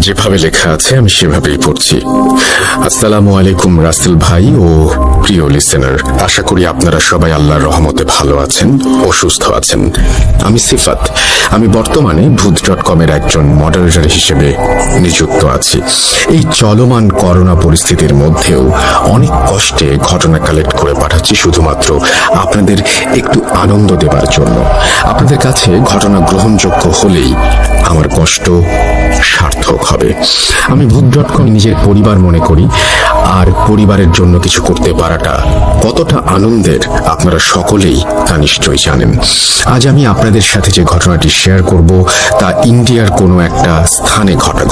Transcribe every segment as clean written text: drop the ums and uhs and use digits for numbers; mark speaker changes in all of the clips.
Speaker 1: যেভাবে লেখা আছে আমি সেভাবেই পড়ছি। আসসালামু আলাইকুম রাসেল ভাই ও প্রিয় লিসেনার, আশা করি আপনারা সবাই আল্লাহর রহমতে ভালো আছেন ও সুস্থ আছেন। আমি সিফাত, আমি বর্তমানে ভূত.com এর একজন মডারেটর হিসেবে নিযুক্ত আছি। এই চলমান করোনা পরিস্থিতির মধ্যেও অনেক কষ্টে ঘটনা কালেক্ট করে পাঠাচ্ছি শুধুমাত্র আপনাদের একটু আনন্দ দেবার জন্য। আপনাদের কাছে ঘটনা গ্রহণযোগ্য হলেই আমার কষ্ট সার্থক হবে। আমি ভূত.com নিজের পরিবার মনে করি, আর পরিবারের জন্য কিছু করতে পারাটা কতটা আনন্দের আপনারা সকলেই তা নিশ্চয়ই জানেন। আজ আমি আপনাদের সাথে যে ঘটনাটি শেয়ার করব তা ইন্ডিয়ার কোনো একটা স্থানে ঘটা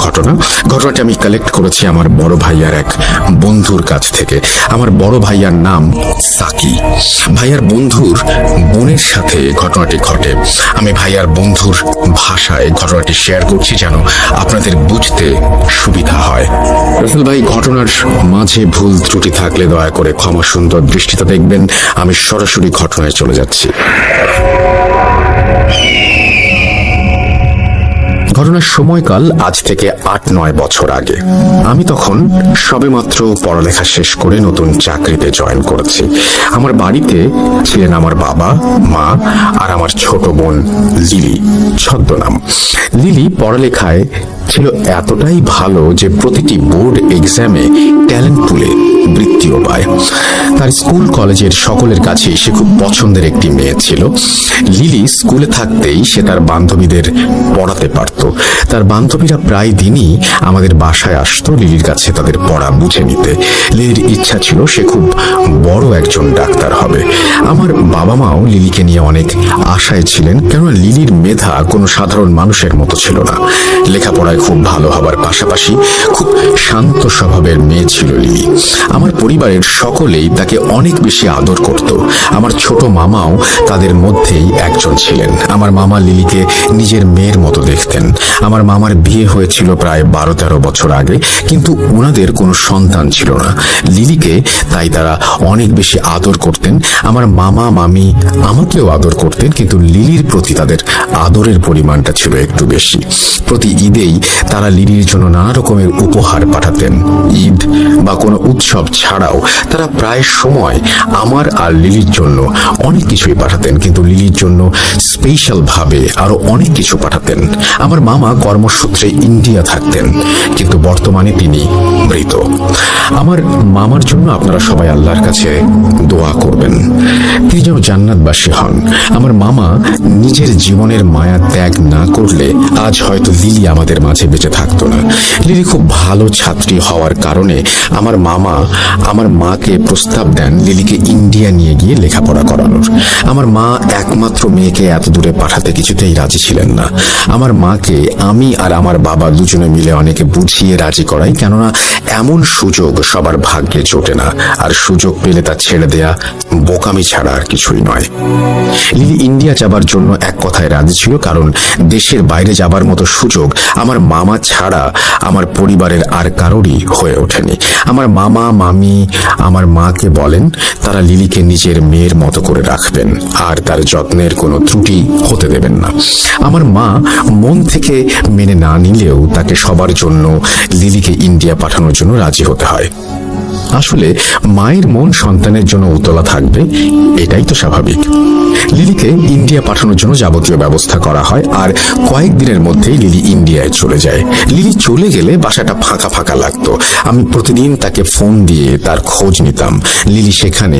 Speaker 1: ঘটনাটি আমি কালেক্ট করেছি আমার বড় ভাইয়ার এক বন্ধুর কাছ থেকে। আমার বড় ভাইয়ার নাম সাকি। ভাইয়ার বন্ধুর বোনের সাথে ঘটনাটি ঘটে। আমি ভাইয়ার বন্ধুর ভাষায় ঘটনাটি শেয়ার করছি যেন আপনাদের বুঝতে সুবিধা হয়। রাসেল ভাই, ঘটনার মাঝে ভুল ত্রুটি থাকলে দয়া করে ক্ষমা সুন্দর দৃষ্টিতে দেখবেন। আমি সরাসরি ঘটনায় চলে যাচ্ছি। ঘটনার সময়কাল আজ থেকে ৮-৯ বছর আগে। আমি তখন সবেমাত্র পড়ালেখা শেষ করে নতুন চাকরিতে জয়েন করেছি। আমার বাড়িতে ছিলেন আমার বাবা, মা আর আমার ছোট বোন লিলি, ছদ্মনাম। লিলি পড়ালেখায় ছিল এতটাই ভালো যে প্রতিটি বোর্ড এক্সামে ট্যালেন্ট পুলে বৃত্তিও পায়। তার স্কুল কলেজের সকলের কাছেই সে খুব পছন্দের একটি মেয়ে ছিল। লিলি স্কুলে থাকতেই সে তার বান্ধবীদের পড়াতে পারত। তার বান্ধবীরা প্রায় দিনই আমাদের বাসায় আসতো লিলির কাছে তাদের পড়া বুঝে নিতে। লিলির ইচ্ছা ছিল সে খুব বড় একজন ডাক্তার হবে। আমার বাবা মাও লিলিকে নিয়ে অনেক আশায় ছিলেন, কেননা লিলির মেধা কোনো সাধারণ মানুষের মতো ছিল না। লেখাপড়ায় খুব ভালো হবার পাশাপাশি খুব শান্ত স্বভাবের মেয়ে ছিল লিলি। আমার পরিবারের সকলেই তাকে অনেক বেশি আদর করত। আমার ছোট মামাও তাদের মধ্যেই একজন ছিলেন। আমার মামা লিলিকে নিজের মেয়ের মতো দেখতেন। আমার মামার বিয়ে হয়েছিল প্রায় 12-13 বছর আগে, কিন্তু ওনাদের কোনো সন্তান ছিল না। লিলিকে তাই তারা অনেক বেশি আদর করতেন। আমার মামা মামি আমাকেও আদর করতেন, কিন্তু লিলির প্রতি তাদের আদরের পরিমাণটা ছিল একটু বেশি। প্রতি ঈদেই তারা লিলির জন্য নানা রকমের উপহার পাঠাতেন। ঈদ বা কোনো উৎসব ছাড়াও তারা প্রায় সময় আমার আর লিলির জন্য অনেক কিছুই পাঠাতেন, কিন্তু লিলির জন্য স্পেশাল ভাবে আরো অনেক কিছু পাঠাতেন। আমার মামা কর্মসূত্রে ইন্ডিয়া থাকতেন, কিন্তু বর্তমানে তিনি মৃত। আমার মামার জন্য আপনারা সবাই আল্লাহর কাছে দোয়া করবেন, তিনি যেন জান্নাতবাসী হন। আমার মামা নিজের জীবনের মায়া ত্যাগ না করলে আজ হয়তো লিলি আমাদের মাঝে বেঁচে থাকতো না। লিলি খুব ভালো ছাত্রী হওয়ার কারণে আমার মামা আমার মাকে প্রস্তাব দেন লিলিকে ইন্ডিয়া নিয়ে গিয়ে লেখাপড়া করানোর। আমার মা একমাত্র মেয়েকে এত দূরে পাঠাতে কিছুতেই রাজি ছিলেন না। আমার মাকে আমি আর আমার বাবা দুজনে মিলে অনেকে বুঝিয়ে রাজি করাই, কেননা এমন সুযোগ সবার ভাগ্যে জোটে না, আর সুযোগ পেলে তা ছেড়ে দেয়া বোকামি ছাড়া আর কিছুই নয়। লিলি ইন্ডিয়া যাবার জন্য এক কথায় রাজি ছিল, কারণ দেশের বাইরে যাবার মতো সুযোগ আমার মামা ছাড়া আমার পরিবারের আর কারোরই হয়ে ওঠেনি। আমার মামা মামি আমার মাকে বলেন তারা লিলিকে নিজের মেয়ের মতো করে রাখবেন আর তার যত্নের কোনো ত্রুটি হতে দেবেন না। আমার মা মন থেকে মেনে না নিলেও তাকে সবার জন্য লিলিকে ইন্ডিয়া পাঠানোর জন্য রাজি হতে হয়। আসলে মায়ের মন সন্তানের জন্য উতলা থাকবে, এটাই তো স্বাভাবিক। লিলিকে ইন্ডিয়া পাঠানোর জন্য যাবতীয় ব্যবস্থা করা হয়, আর কয়েকদিনের মধ্যেই লিলি ইন্ডিয়ায় চলে যায়। লিলি চলে গেলে বাসাটা ফাঁকা ফাঁকা লাগতো। আমি প্রতিদিন তাকে ফোন দিয়ে তার খোঁজ নিতাম। লিলি সেখানে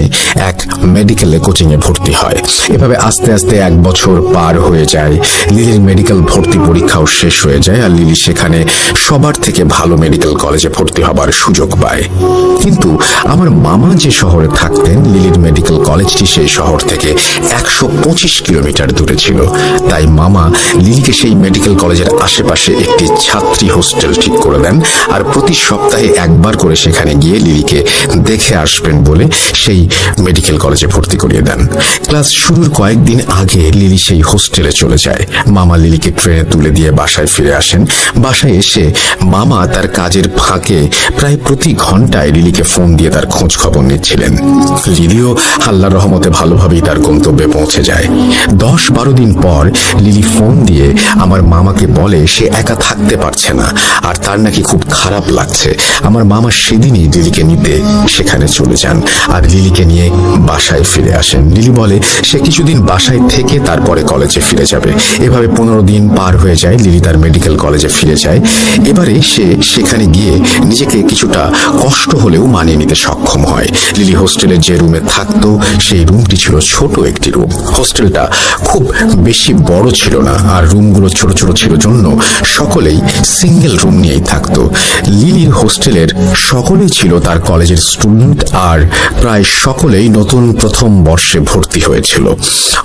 Speaker 1: এক মেডিকেলে কোচিংয়ে ভর্তি হয়। এভাবে আস্তে আস্তে 1 বছর পার হয়ে যায়। লিলির মেডিকেল ভর্তি পরীক্ষাও শেষ হয়ে যায়, আর লিলি সেখানে সবার থেকে ভালো মেডিকেল কলেজে ভর্তি হবার সুযোগ পায়। কিন্তু আমার মামা যে শহরে থাকতেন, লিলির মেডিকেল কলেজটি সেই শহর থেকে 125 কিলোমিটার দূরে ছিল। তাই মামা লিলিকে সেই মেডিকেল কলেজের আশেপাশে একটি ছাত্রী হোস্টেল ঠিক করে দেন, আর প্রতি সপ্তাহে একবার করে সেখানে গিয়ে লিলিকে দেখে আসবেন বলে সেই মেডিকেল কলেজে ভর্তি করিয়ে দেন। ক্লাস শুরুর কয়েকদিন আগে লিলি সেই হোস্টেলে চলে যায়। মামা লিলিকে ট্রেনে তুলে দিয়ে বাসায় ফিরে আসেন। বাসায় এসে মামা তার কাজের ফাঁকে প্রায় প্রতি ঘন্টায় লিলিকে ফোন দিয়ে তার খোঁজ খবর নিচ্ছিলেন। লিলিও আল্লাহর রহমতে ভালোভাবেই তার গন্তব্যে পৌঁছে যায়। 10-12 দিন পর লিলি ফোন দিয়ে আমার মামাকে বলে সে একা থাকতে পারছে না আর তার নাকি খুব খারাপ লাগছে। আমার মামা সেদিনই লিলিকে নিতে সেখানে চলে যান আর লিলিকে নিয়ে বাসায় ফিরে আসেন। লিলি বলে সে কিছুদিন বাসায় থেকে তারপরে কলেজে ফিরে যাবে। এভাবে 15 দিন পার হয়ে যায়। লিলি তার মেডিকেল কলেজে ফিরে যায়। এবারে সে সেখানে গিয়ে নিজেকে কিছুটা কষ্ট হলেও মানিয়ে নিতে সক্ষম হয়। লিলি হোস্টেলের যে রুমে থাকতো সেই রুমটি ছিল ছোট একটি রুম। হোস্টেলটা খুব বেশি বড় ছিল না আর রুমগুলো ছোট ছোট ছিল জন্য সকলেই সিঙ্গেল রুম নিয়েই থাকতো। লিলির হোস্টেলের সকলেই ছিল তার কলেজের স্টুডেন্ট আর প্রায় সকলেই নতুন প্রথম বর্ষে ভর্তি হয়েছিল।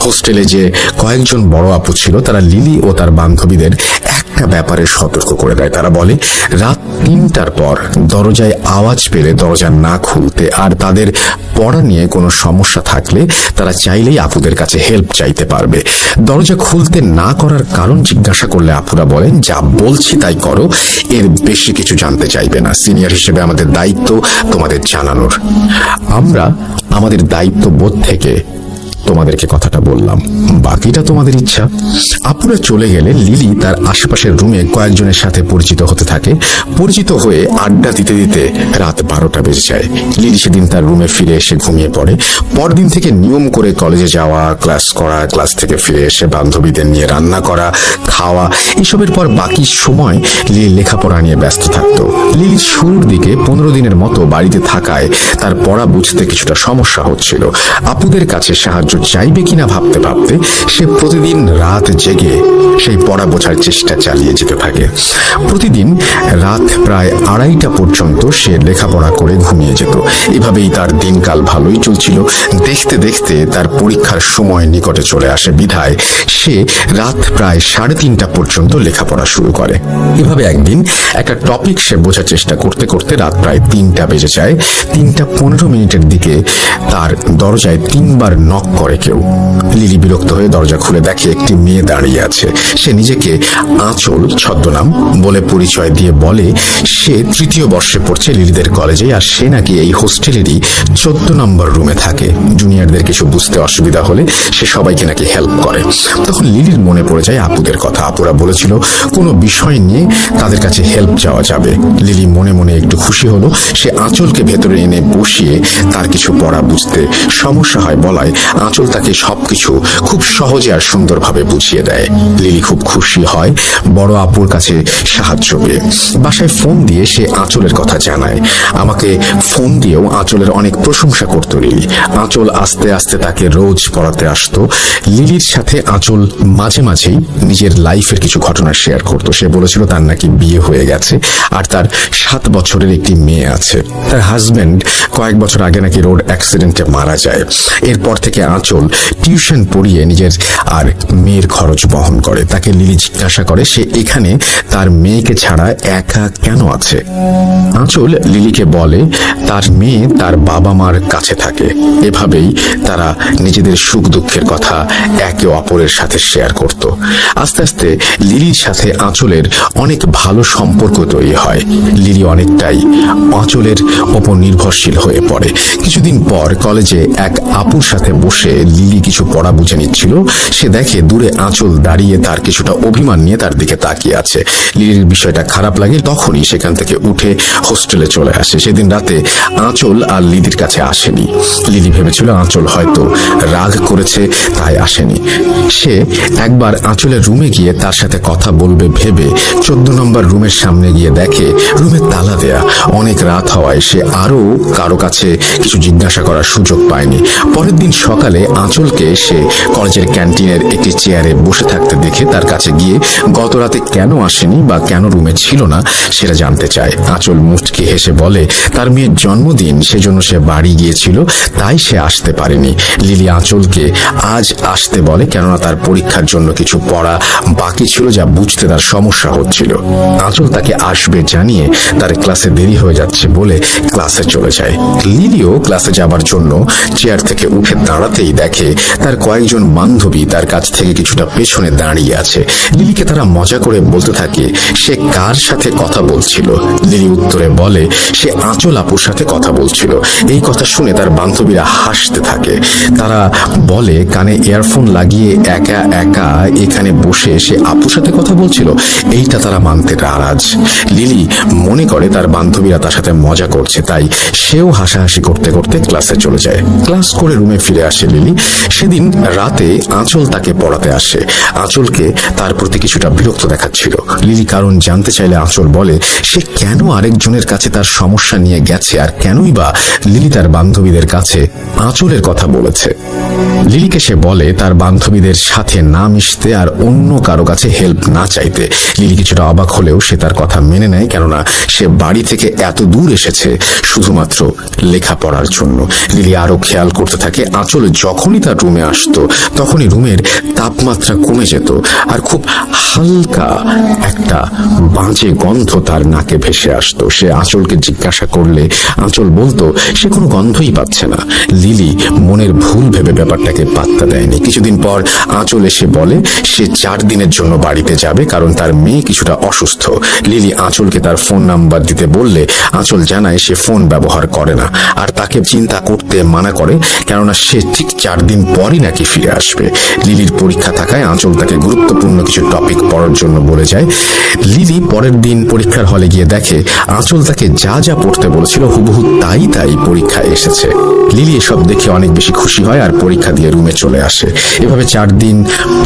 Speaker 1: হোস্টেলে যে কয়েকজন বড় আপু ছিল তারা লিলি ও তার বান্ধবীদের একটা ব্যাপারে সতর্ক করে দেয়। তারা বলে রাত 3টার পর দরজায় আওয়াজ পেলে দরজা না খুলতে আর তাদের পড়া নিয়ে কোনো সমস্যা থাকলে তারা চাইলেই আপুদের কাছে হেল্প চাইতে পারবে। দরজা খুলতে না করার কারণ জিজ্ঞাসা করলে আপুরা বলেন যা বলছি তাই করো, এর বেশি কিছু জানতে চাইবে না। সিনিয়র হিসেবে আমাদের দায়িত্ব তোমাদের জানানোর। আমরা আমাদের দায়িত্ববোধ থেকে তোমাদেরকে কথাটা বললাম, বাকিটা তোমাদের ইচ্ছা। আপুরা চলে গেলে লিলি তার আশেপাশের রুমে কয়েকজনের সাথে পরিচিত হতে থাকে। পরিচিত হয়ে আড্ডা দিতে দিতে রাত 12টা বেজে যায়। লিলি সেদিন তার রুমে ফিরে এসে ঘুমিয়ে পড়ে। পরদিন থেকে নিয়ম করে কলেজে যাওয়া, ক্লাস করা, ক্লাস থেকে ফিরে এসে বান্ধবীদের নিয়ে রান্না করা, খাওয়া, এসবের পর বাকি সময় লিলি লেখাপড়া নিয়ে ব্যস্ত থাকতো। লিলি শুরুর দিকে 15 দিনের মতো বাড়িতে থাকায় তার পড়া বুঝতে কিছুটা সমস্যা হচ্ছিল। আপুদের কাছে সাহায্য চাইবে কিনা ভাবতে ভাবতে সে প্রতিদিন রাত জেগে সেই পড়া বোঝার চেষ্টা চালিয়ে যেতে থাকে। প্রতিদিন রাত প্রায় 2:30টা পর্যন্ত সে লেখাপড়া করে ঘুমিয়ে যেত। এভাবেই তার দিনকাল ভালোই চলছিল। দেখতে দেখতে তার পরীক্ষার সময় নিকটে চলে আসে বিধায় সে রাত প্রায় 3:30টা পর্যন্ত লেখাপড়া শুরু করে। এভাবে একদিন একটা টপিক সে বোঝার চেষ্টা করতে করতে রাত প্রায় 3টা বেজে যায়। 3:15 দিকে তার দরজায় 3বার নক করে কেউ। লিলি বিরক্ত হয়ে দরজা খুলে দেখে একটি মেয়ে দাঁড়িয়ে আছে। সে নিজেকে আঁচল ছদ্মনাম বলে পরিচয় দিয়ে বলে সে 3য় বর্ষে পড়ছে লিলিদের কলেজে আর সে নাকি এই হোস্টেলেরই 14 নম্বর রুমে থাকে। জুনিয়রদের কিছু বুঝতে অসুবিধা হলে সে সবাইকে নাকি হেল্প করে। তখন লিলির মনে পড়ে যায় আপুদের কথা। আপুরা বলেছিল কোনো বিষয় নিয়ে তাদের কাছে হেল্প চাওয়া যাবে। লিলি মনে মনে একটু খুশি হলো। সে আঁচলকে ভেতরে এনে বসিয়ে তার কিছু পড়া বুঝতে সমস্যা হয় বলায় আঁচল তাকে সবকিছু খুব সহজে আর সুন্দরভাবে বুঝিয়ে দেয়। লিলি খুব খুশি হয় বড় আপুর কাছে সাহায্য পেয়ে। বাসায় ফোন দিয়ে সে আঁচলের কথা জানায়। আমাকে ফোন দিয়েও আঁচলের অনেক প্রশংসা করত লিলি। আঁচল আস্তে আস্তে তাকে রোজ পড়াতে আসতো। লিলির সাথে আঁচল মাঝে মাঝেই নিজের লাইফের কিছু ঘটনা শেয়ার করতো। সে বলেছিল তার নাকি বিয়ে হয়ে গেছে আর তার 7 বছরের একটি মেয়ে আছে। তার হাজবেন্ড কয়েক বছর আগে নাকি রোড অ্যাক্সিডেন্টে মারা যায়। এরপর থেকে আঁচল টিউশন পড়িয়ে নিজের আর মেয়ের খরচ বহন করে। তাকে লিলি জিজ্ঞাসা করে সে এখানে তার মেয়েকে ছাড়া একা কেন আছে। আঁচল লিলিকে বলে তার মেয়ে তার বাবা মার কাছে থাকে। এভাবেই তারা নিজেদের সুখ দুঃখের কথা একে অপরের সাথে শেয়ার করত। আস্তে আস্তে লিলির সাথে আঁচলের অনেক ভালো সম্পর্ক তৈরি হয়। লিলি অনেকটাই আঁচলের ওপর নির্ভরশীল হয়ে পড়ে। কিছুদিন পর কলেজে এক আপুর সাথে বসে লিলি কিছু পড়া বুঝে নিচ্ছিল। সে দেখে দূরে আঁচল দাঁড়িয়ে তার কিছুটা অভিমান নিয়ে তার দিকে তাকিয়ে আছে। লিলির বিষয়টা খারাপ লাগে। তখনই সেখান থেকে উঠে হোস্টেলে চলে আসে। সেদিন রাতে আঁচল আর লিলির কাছে আসেনি। লিলি ভেবেছিল আঁচল হয়তো রাগ করেছে তাই আসেনি। সে একবার আঁচলের রুমে গিয়ে তার সাথে কথা বলবে ভেবে 14 নম্বর রুমের সামনে গিয়ে দেখে রুমে তালা দেয়া। অনেক রাত হওয়ায় সে আরো কারো কাছে কিছু জিজ্ঞাসা করার সুযোগ পায়নি। পরের দিন সকালে আঁচলকে সে কলেজের ক্যান্টিনের একটি চেয়ারে বসে থাকতে দেখে তার কাছে গিয়ে গত রাতে কেন আসেনি বা কেন রুমে ছিল না সেটা জানতে চায়। আঁচল মুচকি হেসে বলে তার মেয়ের জন্মদিন, সেজন্য সে বাড়ি গিয়েছিল তাই সে আসতে পারেনি। লিলি আঁচলকে আজ আসতে বলে কেননা তার পরীক্ষার জন্য কিছু পড়া বাকি ছিল যা বুঝতে তার সমস্যা হচ্ছিল। আঁচল তাকে আসবে জানিয়ে তার ক্লাসে দেরি হয়ে যাচ্ছে বলে ক্লাসে চলে যায়। লিলিও ক্লাসে যাবার জন্য চেয়ার থেকে উঠে দাঁড়াতে আসতেই দেখে তার কয়েকজন বান্ধবী তার কাছ থেকে কিছুটা পেছনে দাঁড়িয়ে আছে। লিলিকে তারা মজা করে বলতে থাকে সে কার সাথে কথা বলছিল। লিলি উত্তরে বলে সে আঁচল আপুর সাথে কথা বলছিল। এই কথা শুনে তার বান্ধবীরা হাসতে থাকে। তারা বলে কানে ইয়ারফোন লাগিয়ে একা একা এখানে বসে সে আপুর সাথে কথা বলছিল, এইটা তারা মানতে নারাজ। লিলি মনে করে তার বান্ধবীরা তার সাথে মজা করছে, তাই সেও হাসাহাসি করতে করতে ক্লাসে চলে যায়। ক্লাস করে রুমে ফিরে আসে লিলি। সেদিন রাতে আঁচল তাকে পড়াতে আসে। আঁচলকে তার প্রতি কিছুটা বিরক্ত দেখাচ্ছিল। লিলি কারণ জানতে চাইলে আঁচল বলে সে কেন আরেকজনের কাছে তার সমস্যা নিয়ে গেছে, আর কেনই বা লিলি তার বান্ধবীদের কাছে আঁচলের কথা বলেছে। লিলিকে সে বলে তার বান্ধবীদের সাথে না মিশতে আর অন্য কারো কাছে হেল্প না চাইতে। লিলি কিছুটা অবাক হলেও সে তার কথা মেনে নেয়, কেননা সে বাড়ি থেকে এত দূর এসেছে শুধুমাত্র লেখাপড়ার জন্য। লিলি আরো খেয়াল করতে থাকে আঁচল যখনই তার রুমে আসতো তখনই রুমের তাপমাত্রা কমে যেত আর খুব হালকা একটা বাজে গন্ধ তার নাকে ভেসে আসতো। সে আঁচলকে জিজ্ঞাসা করলে আঁচল বলতো সে কোনো গন্ধই পাচ্ছে না। লিলি মনের ভুল ভেবে ব্যাপারটাকে পাত্তা দেয়নি। কিছুদিন পর আঁচল এসে বলে সে 4 দিনের জন্য বাড়িতে যাবে, কারণ তার মেয়ে কিছুটা অসুস্থ। লিলি আঁচলকে তার ফোন নাম্বার দিতে বললে আঁচল জানায় সে ফোন ব্যবহার করে না আর তাকে চিন্তা করতে মানা করে, কেননা সে ঠিক 4 দিন পরই নাকি ফিরে আসবে। লিলির পরীক্ষা থাকায় আঁচল তাকে গুরুত্বপূর্ণ কিছু টপিক পড়ার জন্য বলে যায়। লিলি পরের দিন পরীক্ষার হলে গিয়ে দেখে আঁচল তাকে যা যা পড়তে বলেছিল হুবহু তাই তাই পরীক্ষায় এসেছে। লিলি এসব দেখে অনেক বেশি খুশি হয় আর পরীক্ষা দিয়ে রুমে চলে আসে। এভাবে 4 দিন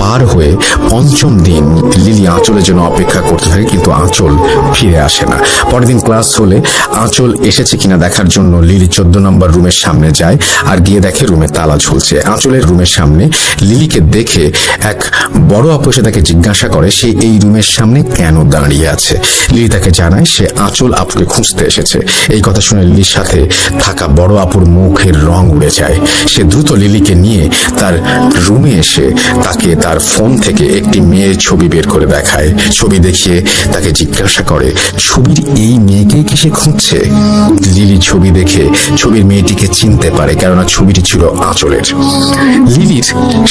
Speaker 1: পার হয়ে 5ম দিন লিলি আঁচলের জন্য অপেক্ষা করতে থাকে, কিন্তু আঁচল ফিরে আসে না। পরের দিন ক্লাস হলে আঁচল এসেছে কিনা দেখার জন্য লিলি 14 নম্বর রুমের সামনে যায় আর গিয়ে দেখে রুমে তালা ঝুলছে। আঁচলের রুমের সামনে লিলিকে দেখে এক বড় আপু এসে তাকে জিজ্ঞাসা করে সে এই রুমের সামনে কেন দাঁড়িয়ে আছে। লিলি তাকে জানায় সে আঁচল আপুকে খুঁজতে এসেছে। এই কথা শুনে লিলির সাথে থাকা বড় আপুর মুখের রং উড়ে যায়। সে দ্রুত লিলিকে নিয়ে তার রুমে এসে তাকে তার ফোন থেকে একটি মেয়ের ছবি বের করে দেখায়। ছবি দেখিয়ে তাকে জিজ্ঞাসা করে ছবির এই মেয়েকে কি সে খুঁজছে। লিলি ছবি দেখে ছবির মেয়েটিকে চিনতে পারে, কেননা ছবিটি ছিল আঁচলের। লিলির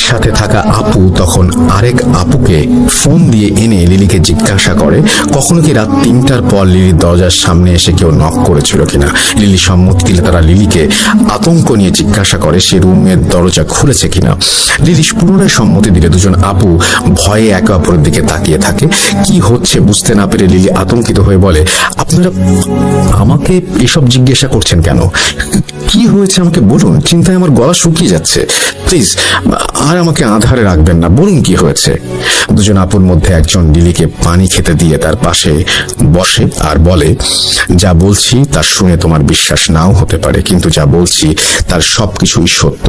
Speaker 1: সাথে থাকা আপু তখন আরেক আপুকে ফোন দিয়ে এনে লিলিকে জিজ্ঞাসা করে কখনো কি রাত 3টার পর লিলির দরজার সামনে এসে কেউ নক করেছিল কিনা। লিলি সম্মতি দিলে তারা লিলিকে আতঙ্ক নিয়ে জিজ্ঞাসা করে সে রুমের দরজা খুলেছে কিনা। লিলি পুনরায় সম্মতি দিলে দুজন আপু ভয়ে একে অপরের দিকে তাকিয়ে থাকে। কি হচ্ছে বুঝতে না পেরে লিলি আতঙ্কিত হয়ে বলে আপনারা আমাকে এসব জিজ্ঞাসা করছেন কেন, কি হয়েছে আমাকে বলুন, চিন্তায় আমার গলা শুকিয়ে যাচ্ছে, প্লিজ আর আমাকে আধারে রাখবেন না, বলুন কি হয়েছে। দুজন আপুর মধ্যে একজন লিলিকে পানি খেতে দিয়ে তার পাশে বসে আর বলে যা বলছি তা শুনে তোমার বিশ্বাস নাও হতে পারে, কিন্তু যা বলছি তার সবকিছুই সত্য।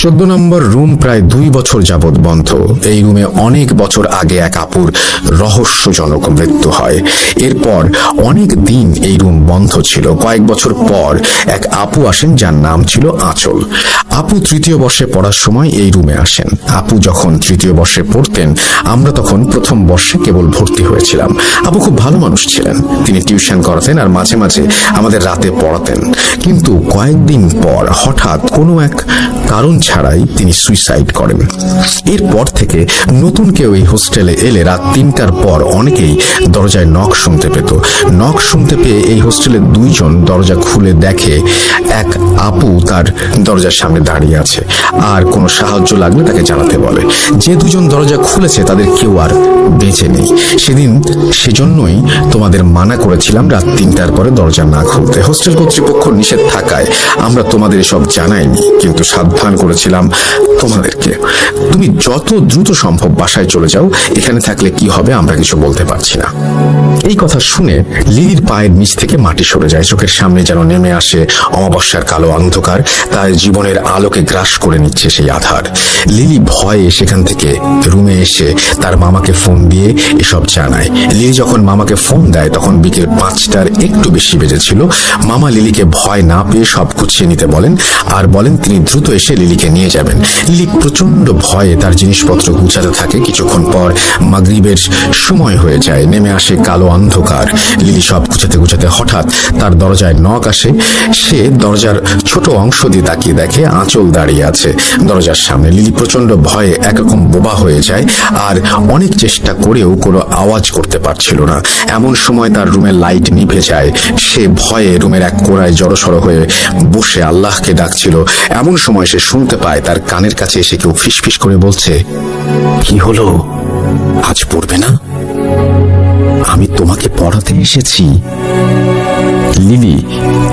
Speaker 1: 14 নম্বর রুম প্রায় 2 বছর যাবৎ বন্ধ। এই রুমে অনেক বছর আগে এক আপুর রহস্যজনক মৃত্যু হয়। এরপর অনেক দিন এই রুম বন্ধ ছিল। কয়েক বছর পর এক আপু আসেন যার নাম ছিল আঁচল। আপু 3য় বর্ষে পড়ার সময় এই রুমে আসেন। আপু যখন 3য় বর্ষে পড়তেন আমরা তখন 1ম বর্ষে কেবল ভর্তি হয়েছিলাম। আপু খুব ভালো মানুষ ছিলেন। তিনি টিউশন করাতেন আর মাঝে মাঝে আমাদের রাতে পড়াতেন, কিন্তু কয়েকদিন পর হঠাৎ কোনো এক কারণ ছাড়াই তিনি সুইসাইড করেন। এরপর থেকে নতুন কেউ এই হোস্টেলে এলে রাত 3টার পর অনেকেই দরজায় নক শুনতে পেত। নক শুনতে পেয়ে এই হোস্টেলের 2 জন দরজা খুলে দেখে এক আপু তার দরজার সামনে দাঁড়িয়ে আছে আর কোনো সাহায্য লাগলে তাকে জানাতে বলে। যে 2 জন দরজা খুলেছে তাদের কেউ আর বেঁচে নেই। সেজন্যই তোমাদের মানা করেছিলাম রাত 3টার পরে দরজা না খুলতে। হোস্টেল কর্তৃপক্ষ নিষেধ থাকায় আমরা তোমাদের এসব জানাইনি, কিন্তু সাবধান করেছিলাম তোমাদেরকে। তুমি যত দ্রুত সম্ভব বাসায় চলে যাও, এখানে থাকলে কি হবে আমরা কিছু বলতে পারছি না। এই কথা শুনে লিলির পায়ের নিচ থেকে মাটি সরে যায়। চোখের সামনে যেন নেমে আসে অমাবস্যার কালো অন্ধকার, তার জীবনের আলোকে গ্রাস করে নিচ্ছে সেই আধার। লিলি ভয়ে সেখান থেকে রুমে এসে তার মামাকে ফোন দিয়ে এসব জানায়। লিলি যখন মামাকে ফোন দেয় তখন বিকেল 5টার একটু বেশি বেজেছিল। মামা লিলিকে ভয় না পেয়ে সব গুছিয়ে নিতে বলেন আর বলেন তিনি দ্রুত এসে লিলিকে নিয়ে যাবেন। লিলি প্রচন্ড ভয়ে তার জিনিসপত্র গুছাতে থাকে। কিছুক্ষণ পর মাগরিবের সময় হয়ে যায়, নেমে আসে কালো অন্ধকার। লিলি সব গুছাতে গুছাতে হঠাৎ তার দরজায় নক আসে। সে দরজার ছোট অংশ দিয়ে তাকিয়ে দেখে আঁচল দাঁড়িয়ে আছে। দরজার সামনে। লিলি প্রচন্ড ভয়ে একরকম বোবা হয়ে যায় আর অনেক চেষ্টা করেও কোনো আওয়াজ করতে পারছিল না। এমন সময় তার রুমের লাইট নিভে যায়। সে ভয়ে রুমের এক কোণায় জড়সড় হয়ে বসে আল্লাহকে ডাকছিল। এমন সময় সে শুনতে পায় তার কানের কাছে এসে কেউ ফিসফিস করে বলছে, কি হলো, আজ পড়বে না? আমি তোমাকে পড়াতে এসেছি। লিলি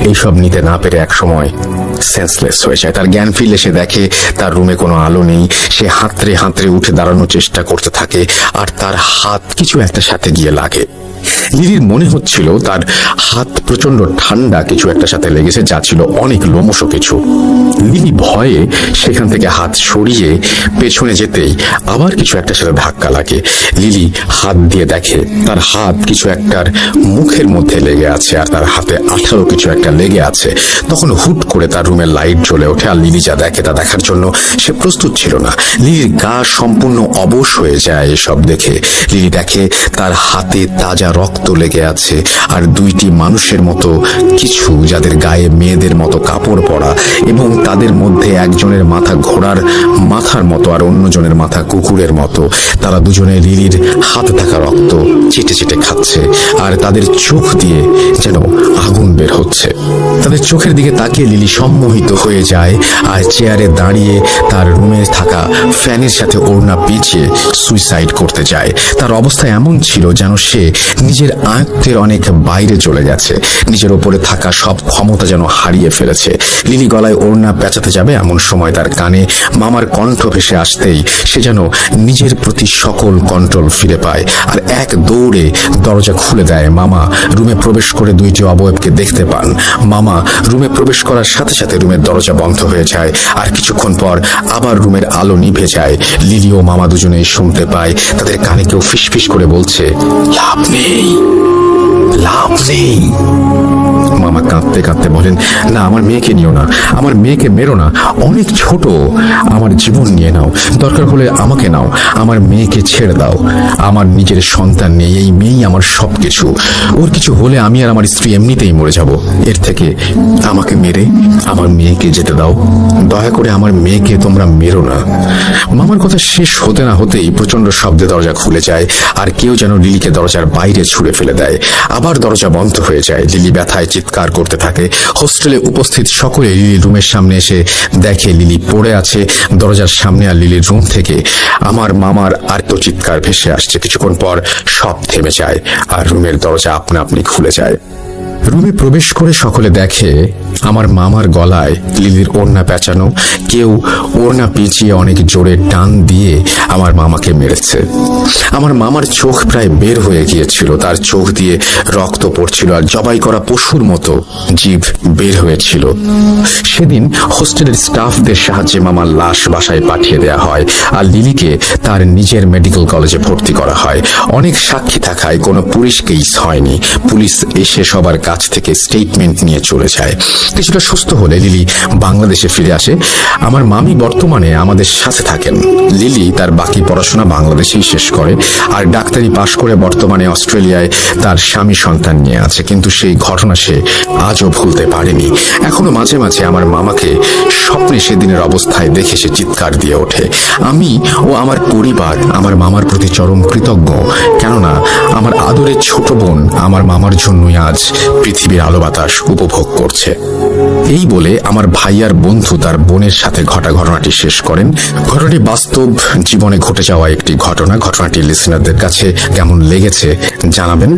Speaker 1: এইসব নিতে না পেরে এক সময় সেন্সলেস হয়ে যায়। তার জ্ঞান ফিরলে সে দেখে তার রুমে কোনো আলো নেই। সে হাতড়ে হাতড়ে উঠে দাঁড়ানোর চেষ্টা করতে থাকে আর তার হাত কিছু একটা সাথে গিয়ে লাগে। লিলির মনে হচ্ছিল তার হাত প্রচন্ড ঠান্ডা কিছু একটা সাথে লেগেছে, যা ছিল অনেক লোমশ কিছু। লিলি ভয়ে সেখান থেকে হাত সরিয়ে পেছনে যেতেই আবার কিছু একটা সাথে ধাক্কা লাগে। লিলি হাত দিয়ে দেখে তার হাত কিছু একটার মুখের মধ্যে লেগে আছে আর তার হাতে আঠারো কিছু একটা লেগে আছে। তখন হুট করে তার রুমের লাইট জ্বলে ওঠে আর লিলি যা দেখে তা দেখার জন্য সে প্রস্তুত ছিল না। লিলির গা সম্পূর্ণ অবশ হয়ে যায় এসব দেখে। লিলি দেখে তার হাতে তাজা রক্ত লেগে আছে আর দুইটি মানুষের মতো কিছু, যাদের গায়ে মেয়েদের মতো কাপড় পরা এবং তাদের মধ্যে একজনের মাথা ঘোড়ার মাথার মতো আর অন্যজনের মাথা কুকুরের মতো। তারা দুজনে লিলির হাতে থাকা রক্ত চেটে চেটে খাচ্ছে আর তাদের চোখ দিয়ে যেন আগুন বের হচ্ছে। তাদের চোখের দিকে তাকিয়ে লিলি সম্মোহিত হয়ে যায় আর চেয়ারে দাঁড়িয়ে তার রুমে থাকা ফ্যানের সাথে ওড়না পেঁচিয়ে সুইসাইড করতে যায়। তার অবস্থা এমন ছিল যেন সে নিজের আয়ত্তের অনেক বাইরে চলে গেছে, নিজের ওপরে থাকা সব ক্ষমতা যেন হারিয়ে ফেলেছে। লিলি গলায় ওড়না পেঁচাতে যাবে, এমন সময় তার কানে মামার কণ্ঠ ভেসে আসতেই সে যেন নিজের প্রতি সকল কন্ট্রোল ফিরে পায় আর এক দৌড়ে দরজা খুলে দেয়। মামা রুমে প্রবেশ করে দুইটি অবয়বকে দেখতে পান। মামা রুমে প্রবেশ করার সাথে সাথে রুমের দরজা বন্ধ হয়ে যায় আর কিছুক্ষণ পর আবার রুমের আলো নিভে যায়। লিলি ও মামা দুজনেই শুনতে পায় তাদের কানে কেউ ফিসফিস করে বলছে, লাভ নেই, লাভ নেই। মামা কাঁদতে কাঁদতে বলেন, না, আমার মেয়েকে নিও না, আমার মেয়েকে মেরো না, অনেক ছোট, আমার জীবন নিয়ে নাও, দরকার হলে আমাকে নাও, আমার মেয়েকে ছেড়ে দাও, আমার নিজের সন্তান নেই, এই মেয়েই আমার সবকিছু, ওর কিছু হলে আমি আর আমার স্ত্রী এমনিতেই মরে যাব, এর থেকে আমাকে মেরে আমার মেয়েকে যেতে দাও, দয়া করে আমার মেয়েকে তোমরা মেরো না। মামার কথা শেষ হতে না হতেই প্রচন্ড শব্দে দরজা খুলে যায় আর কেউ যেন লিলিকে দরজার বাইরে ছুঁড়ে ফেলে দেয়। আবার দরজা বন্ধ হয়ে যায়। লিলি ব্যথায় চিৎকার করতে থাকে। হোস্টেলে উপস্থিত সকলে লিলির রুমের সামনে এসে দেখে লিলি পড়ে আছে দরজার সামনে আর লিলির রুম থেকে আমার মামার আর্ত চিৎকার ভেসে আসছে। কিছুক্ষণ পর সব থেমে যায় আর রুমের দরজা আপনা আপনি খুলে যায়। রুমে প্রবেশ করে সকলে দেখে আমার মামার গলায় লিলির ওড়না পেঁচানো। কেউ ওড়না পেঁচিয়ে অনেক জোরে টান দিয়ে আমার মামাকে মেরেছে। আমার মামার চোখ প্রায় বের হয়ে গিয়েছিল, তার চোখ দিয়ে রক্ত পড়ছিল আর জবাই করা পশুর মতো জিভ বের হয়েছিল। সেদিন হোস্টেলের স্টাফদের সাহায্যে মামার লাশ বাসায় পাঠিয়ে দেওয়া হয় আর লিলিকে তার নিজের মেডিকেল কলেজে ভর্তি করা হয়। অনেক সাক্ষী থাকায় কোনো পুলিশ কেস হয়নি। পুলিশ এসে সবার কাছ থেকে স্টেটমেন্ট নিয়ে চলে যায়। কিছুটা সুস্থ হলে লিলি বাংলাদেশে ফিরে আসে। আমার মামি বর্তমানে আমাদের সাথে থাকেন। লিলি তার বাকি পড়াশোনা বাংলাদেশেই শেষ করে আর ডাক্তারি পাশ করে বর্তমানে অস্ট্রেলিয়ায় তার স্বামী সন্তান নিয়ে আছে, কিন্তু সেই ঘটনা সে আজও ভুলতে পারেনি। এখনো মাঝে মাঝে আমার মামাকে স্বপ্নে সেদিনের অবস্থায় দেখে সে চিৎকার দিয়ে ওঠে। আমি ও আমার পরিবার আমার মামার প্রতি চরম কৃতজ্ঞ, কেননা আমার আদরের ছোট বোন আমার মামার জন্যই আজ পৃথিবীর আলো বাতাস উপভোগ করছে। এই বলে আমার ভাইয়ার বন্ধু তার বোনের সাথে ঘটা ঘটনাটি শেষ করেন। ঘটনাটি বাস্তব জীবনে ঘটে যাওয়া একটি ঘটনা। ঘটনাটি লিসেনারদের কাছে কেমন লেগেছে জানাবেন,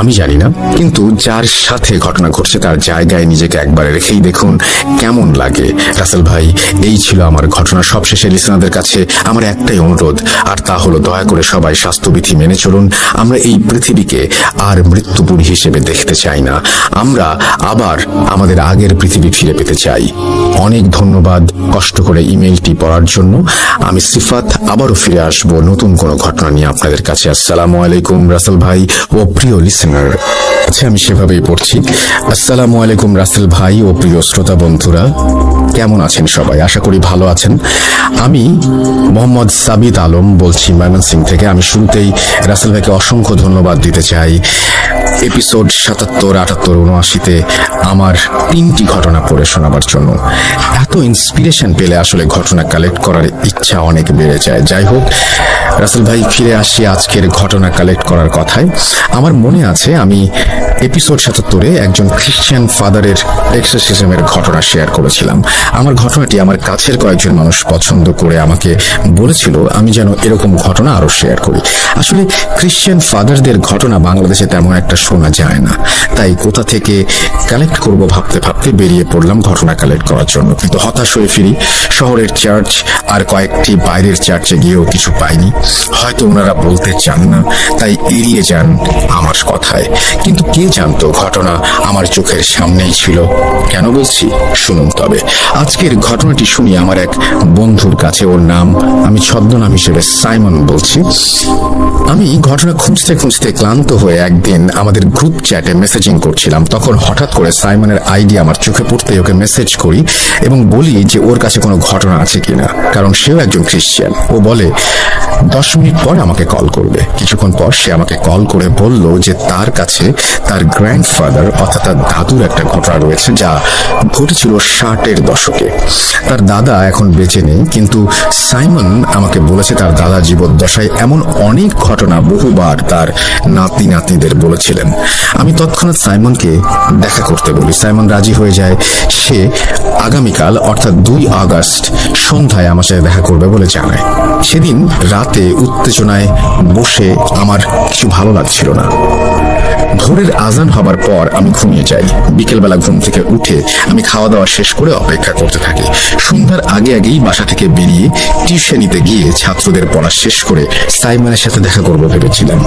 Speaker 1: আমি জানি না, কিন্তু যার সাথে ঘটনা ঘটছে তার জায়গায় নিজেকে একবার রেখেই দেখুন কেমন লাগে। রাসেল ভাই, এই ছিল আমার ঘটনা। সবশেষে লিসেনারদের কাছে আমার একটাই অনুরোধ, আর তা হলো দয়া করে সবাই স্বাস্থ্যবিধি মেনে চলুন। আমরা এই পৃথিবীকে আর মৃত্যুপুরী হিসেবে দেখতে চাই না, আমরা আবার আমাদের আগের পৃথিবী ফিরে পেতে চাই। অনেক ধন্যবাদ কষ্ট করে ইমেলটি পড়ার জন্য। আমি সিফাত আবারও ফিরে আসবো নতুন কোনো ঘটনা নিয়ে আপনাদের কাছে। আসসালামু আলাইকুম রাসেল ভাই ও প্রিয় লিসেনার। আচ্ছা, আমি সেভাবেই পড়ছি। আসসালামু আলাইকুম রাসেল ভাই ও প্রিয় শ্রোতা বন্ধুরা। কেমন আছেন সবাই? আশা করি ভালো আছেন। আমি মোহাম্মদ সাবিত আলম বলছি ময়মনসিংহ থেকে। আমি শুরুতেই রাসেল ভাইকে অসংখ্য ধন্যবাদ দিতে চাই। এপিসোড 77, 78, 79-তে আমার 3টি ঘটনা পড়ে শোনাবার জন্য। এত ইন্সপিরেশন পেলে আসলে ঘটনা কালেক্ট করার ইচ্ছা অনেক বেড়ে যায়। যাই হোক, রাসেল ভাই, ফিরে আসি আজকের ঘটনা কালেক্ট করার কথায়। আমার মনে আছে আমি এপিসোড 77-এ একজন খ্রিস্টান ফাদারের এক্সোরসিজমের ঘটনা শেয়ার করেছিলাম। আমার ঘটনাটি আমার কাছের কয়েকজন মানুষ পছন্দ করে আমাকে বলেছিল আমি যেন এরকম ঘটনা আরো শেয়ার করি। আসলে খ্রিস্টান ফাদারদের ঘটনা বাংলাদেশে তেমন একটা শোনা যায় না, তাই কোথা থেকে কালেক্ট করব ভাবতে ভাবতে বেরিয়ে পড়লাম ঘটনা কালেক্ট করার জন্য। কিন্তু হতাশ হয়ে ফিরি। শহরের চার্চ আর কয়েকটি বাইরের চার্চে গিয়েও কিছু পাইনি। হয়তো ওনারা বলতে চান না, তাই এড়িয়ে যান আমার কথায়। কিন্তু কে জানতো ঘটনা আমার চোখের সামনেই ছিল। কেন বলছি শুনুন তবে। আজকের ঘটনাটি শুনি আমার এক বন্ধুর কাছে। ওর নাম, আমি ছদ্মনাম হিসেবে সাইমন বলছি। আমি ঘটনা খুঁজতে খুঁজতে ক্লান্ত হয়ে একদিন আমাদের গ্রুপ চ্যাটে মেসেজিং করছিলাম। তখন হঠাৎ করে সাইমনের আইডি আমার চোখে পড়তে ওকে মেসেজ করি এবং বলি যে ওর কাছে কোনো ঘটনা আছে কিনা, কারণ সেও একজন খ্রিস্টান। ও বলে 10 মিনিট পর আমাকে কল করবে। কিছুক্ষণ পর সে আমাকে কল করে বলল যে তার কাছে তার গ্র্যান্ডফাদার অর্থাৎ তার দাদুর একটা ঘটনা রয়েছে যা ঘটেছিল 60-এর দশকে। তার দাদা এখন বেঁচে নেই, কিন্তু সাইমন আমাকে বলেছে তার দাদা জীবদ্দশায় এমন অনেক ঘটনা বহুবার তার নাতি নাতনিদের বলেছিলেন। আমি তৎক্ষণাৎ সাইমনকে দেখা করতে বলি। সাইমন রাজি হয়ে যায়। সে আগামীকাল অর্থাৎ 2 আগস্ট সন্ধ্যায় আমার সাথে দেখা করবে বলে জানায়। সেদিন রাতে উত্তেজনায় বসে আমার কিছু ভালো লাগছিল না। ভোরের আজান হবার পর আমি ঘুমিয়ে যাই। বিকেলবেলা ঘুম থেকে উঠে আমি খাওয়া দাওয়া শেষ করে অপেক্ষা করতে থাকি। সন্ধ্যার আগে আগেই বাসা থেকে বেরিয়ে টিউশনিতে গিয়ে ছাত্রদের পড়া শেষ করে সাইমনের সাথে দেখা করবো ভেবেছিলাম।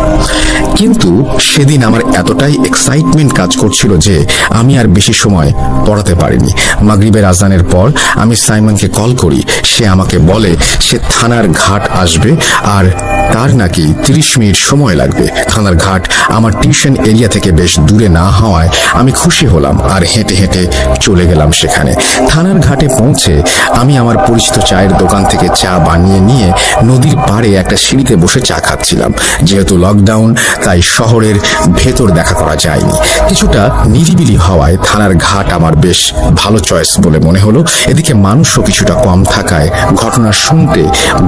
Speaker 1: কিন্তু সেদিন আমার এতটাই এক্সাইটমেন্ট কাজ করছিল যে আমি আর বেশি সময় পড়াতে পারিনি। মাগরিবের আজানের পর আমি সাইমনকে কল করি। সে আমাকে বলে সে থানার ঘাট আসবে আর তার নাকি 30 মিনিট সময় লাগবে। থানার ঘাট আমার টিউশন এরিয়া থেকে বেশ দূরে না হওয়ায় আমি খুশি হলাম আর হেঁটে হেঁটে চলে গেলাম সেখানে। থানার ঘাটে পৌঁছে আমি আমার পরিচিত চায়ের দোকান থেকে চা বানিয়ে নিয়ে নদীর পাড়ে একটা সিঁড়িতে বসে চা খাচ্ছিলাম। যেহেতু লকডাউন, তাই শহরের ভেতর দেখা করা যায়নি। কিছুটা নিরিবিলি হওয়ায় থানার ঘাট আমার বেশ ভালো চয়েস বলে মনে হলো। এদিকে মানুষও কিছুটা কম থাকায় ঘটনা শুনতে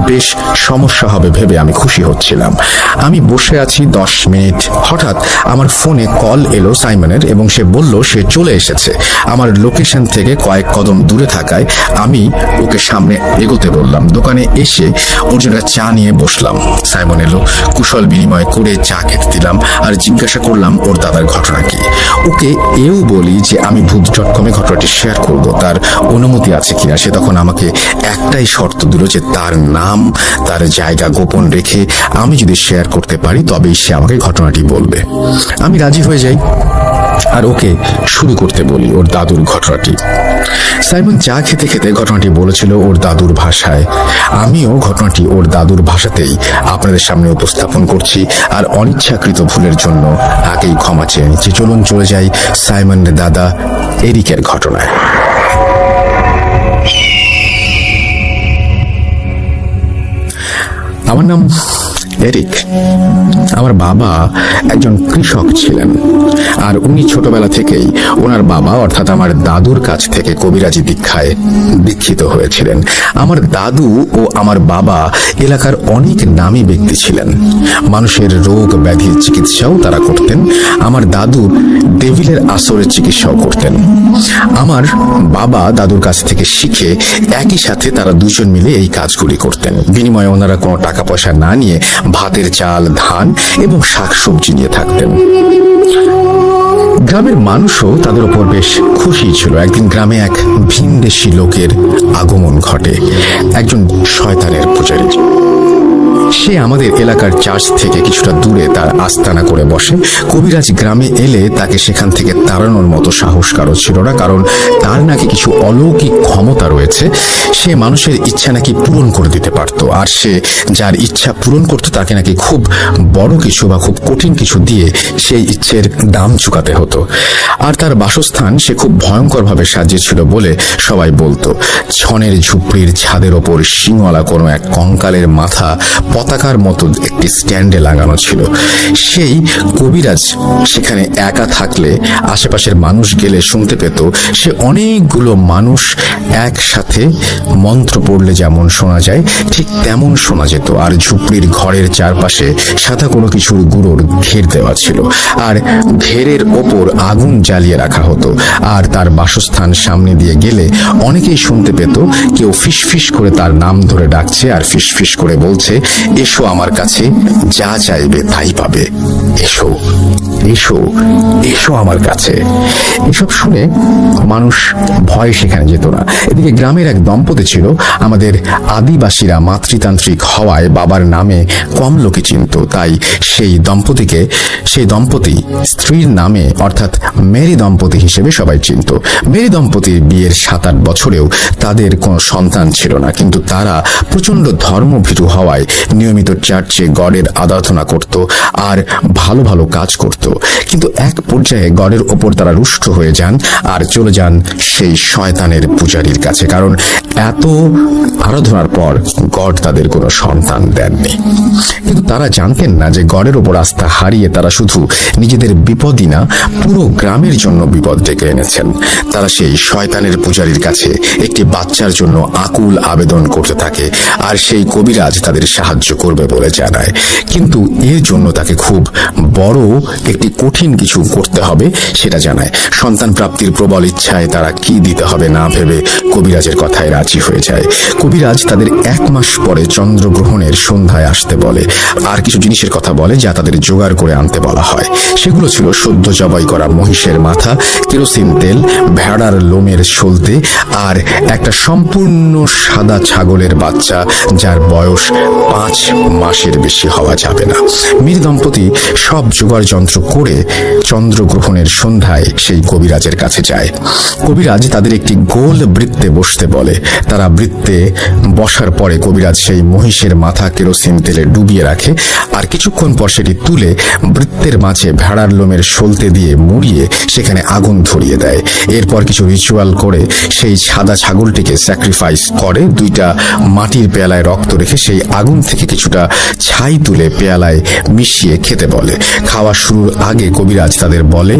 Speaker 1: বেশ সমস্যা হবে ভেবে আমি খুশি হচ্ছিলাম। আমি বসে আছি 10 মিনিট। হঠাৎ আমার ফোনে কল এলো সাইমনের এবং সে বলল সে চলে এসেছে। আমার লোকেশন থেকে কয়েক কদম দূরে থাকায় আমি ওকে সামনে এগোতে বললাম। দোকানে এসে ওর জন্য চা নিয়ে বসলাম। সাইমন এলো, কুশল বিনিময় করে চা খেতে দিলাম আর জিজ্ঞাসা করলাম ওর দাদার ঘটনা কি। ওকে এও বলি যে আমি ভূত.com-এ ঘটনাটি শেয়ার করব, তার অনুমতি আছে কিনা। সে তখন আমাকে একটাই শর্ত দিল যে তার নাম, তার জায়গা গোপন রেখে আমি যদি শেয়ার করতে পারি তবেই সে আমাকে ঘটনাটি বলবে। আমি রাজি হয়ে যাই আর ওকে শুরু করতে বলি ওর দাদুর ঘটনাটি। সাইমন চা খেতে খেতে ঘটনাটি বলেছিল ওর দাদুর ভাষায়। আমিও ঘটনাটি ওর দাদুর ভাষাতেই আপনাদের সামনে উপস্থাপন করছি আর অনিচ্ছাকৃত ভুলের জন্য আগেই ক্ষমা চেয়ে নিচ্ছি। চলুন চলে যাই সাইমনের দাদা এরিকের ঘটনায়। আমার নাম এরিক। আমার বাবা একজন কৃষক ছিলেন আর উনি ছোটবেলা থেকেই ওনার বাবা অর্থাৎ আমার দাদুর কাছ থেকে কবিরাজি দীক্ষায় দীক্ষিত হয়েছিলেন। আমার দাদু ও আমার বাবা এলাকার অনেক নামী ব্যক্তি ছিলেন। মানুষের রোগ ব্যাধির চিকিৎসাও তারা করতেন। আমার দাদু ডেভিলের আসরের চিকিৎসাও করতেন। আমার বাবা দাদুর কাছ থেকে শিখে একই সাথে তারা দুজন মিলে এই কাজগুলি করতেন। বিনিময়ে ওনারা কোনো টাকা পয়সা না নিয়ে ভাতের চাল, ধান এবং শাকসবজি নিয়ে থাকতেন। গ্রামের মানুষও তাদের উপর বেশ খুশি ছিল। একদিন গ্রামে এক ভিনদেশী লোকের আগমন ঘটে, একজন শয়তানের পূজারী। সে আমাদের এলাকার চার্চ থেকে কিছুটা দূরে তার আস্তানা করে বসে। কবিরাজ গ্রামে এলে তাকে সেখান থেকে তাড়ানোর মতো সাহস কারো ছিল না, কারণ তার নাকি কিছু অলৌকিক ক্ষমতা রয়েছে। সে মানুষের ইচ্ছা নাকি পূরণ করে দিতে পারত, আর সে যার ইচ্ছা পূরণ করতো তাকে নাকি খুব বড় কিছু বা খুব কঠিন কিছু দিয়ে সেই ইচ্ছের দাম চুকাতে হতো। আর তার বাসস্থান সে খুব ভয়ঙ্করভাবে সাজিয়েছিল বলে সবাই বলতো। ছনের ঝুপড়ির ছাদের ওপর শিংওয়ালা কোনো এক কঙ্কালের মাথা পতাকার মতো একটি স্ট্যান্ডে লাগানো ছিল। সেই কবিরাজ সেখানে একা থাকলে আশেপাশের মানুষ গেলে শুনতে পেত সে অনেকগুলো মানুষ একসাথে মন্ত্র পড়লে যেমন শোনা যায় ঠিক তেমন শোনা যেত। আর ঝুপড়ির ঘরের চারপাশে সাদা কোনো কিছুর গুঁড়োর ঘের দেওয়া ছিল, আর ঘেরের ওপর আগুন জ্বালিয়ে রাখা হতো। আর তার বাসস্থান সামনে দিয়ে গেলে অনেকেই শুনতে পেত কেউ ফিসফিস করে তার নাম ধরে ডাকছে আর ফিসফিস করে বলছে, এসো আমার কাছে, যা চাইবে তাই পাবে, এসো এসো এসো আমার কাছে। এসব শুনে মানুষ ভয় সেখানে যেত না। এদিকে গ্রামের এক দম্পতি ছিল। আমাদের আদিবাসীরা মাতৃতান্ত্রিক হওয়ায় বাবার নামে কম লোকে চিনত, তাই সেই দম্পতি স্ত্রীর নামে অর্থাৎ মেরি দম্পতি হিসেবে সবাই চিনত। মেরি দম্পতির বিয়ের 7-8 বছরেও তাদের কোনো সন্তান ছিল না, কিন্তু তারা প্রচন্ড ধর্মভীরু হওয়ায় নিয়মিত চার্চে গডের আরাধনা করত আর ভালো ভালো কাজ করত। কিন্তু এক পর্যায়ে গডের ওপর তারা রুষ্ট হয়ে যান আর চলে যান সেই শয়তানের পূজারীর কাছে, কারণ এত আরাধনার পর গড তাদের কোনো সন্তান দেননি। কিন্তু তারা জানতেন না যে গডের ওপর আস্থা হারিয়ে তারা শুধু নিজেদের বিপদই না, পুরো গ্রামের জন্য বিপদ ডেকে এনেছেন। তারা সেই শয়তানের পূজারীর কাছে একটি বাচ্চার জন্য আকুল আবেদন করতে থাকে, আর সেই কবিরাজ তাদের সাহায্য করবে বলে জানায়। কিন্তু এর জন্য তাকে খুব বড় একটি কঠিন কিছু করতে হবে সেটা জানায়। সন্তান প্রাপ্তির প্রবল ইচ্ছায় তারা কি দিতে হবে না ভেবে কবিরাজের কথায় রাজি হয়ে যায়। কবিরাজ তাদের 1 মাস পরে চন্দ্রগ্রহণের সন্ধ্যায় আসতে বলে, আর কিছু জিনিসের কথা বলে যা তাদের জোগাড় করে আনতে বলা হয়। সেগুলো ছিল সদ্য জবাই করা মহিষের মাথা, কেরোসিন তেল, ভেড়ার লোমের সলতে আর একটা সম্পূর্ণ সাদা ছাগলের বাচ্চা যার বয়স 5 মাসের বেশি হওয়া যাবে না। মীর দম্পতি সব জোগাড় যন্ত্র করে চন্দ্রগ্রহণের সন্ধ্যায় সেই কবিরাজের কাছে যায়। কবিরাজ তাদের একটি গোল বৃত্তে বসতে বলে। তারা বৃত্তে বসার পরে কবিরাজ সেই মহিষের মাথা কেরোসিন তেলে ডুবিয়ে রাখে, আর কিছুক্ষণ পর সেটি তুলে বৃত্তের মাঝে ভেড়ার লোমের সলতে দিয়ে মুড়িয়ে সেখানে আগুন ধরিয়ে দেয়। এরপর কিছু রিচুয়াল করে সেই সাদা ছাগলটিকে স্যাক্রিফাইস করে। 2টা মাটির পেয়ালায় রক্ত রেখে সেই আগুন থেকে কিছুটা ছাই তুলে পেয়ালায় মিশিয়ে খেতে বলে। খাওয়া শুরুর আগে কবিরাজ তাদের বলে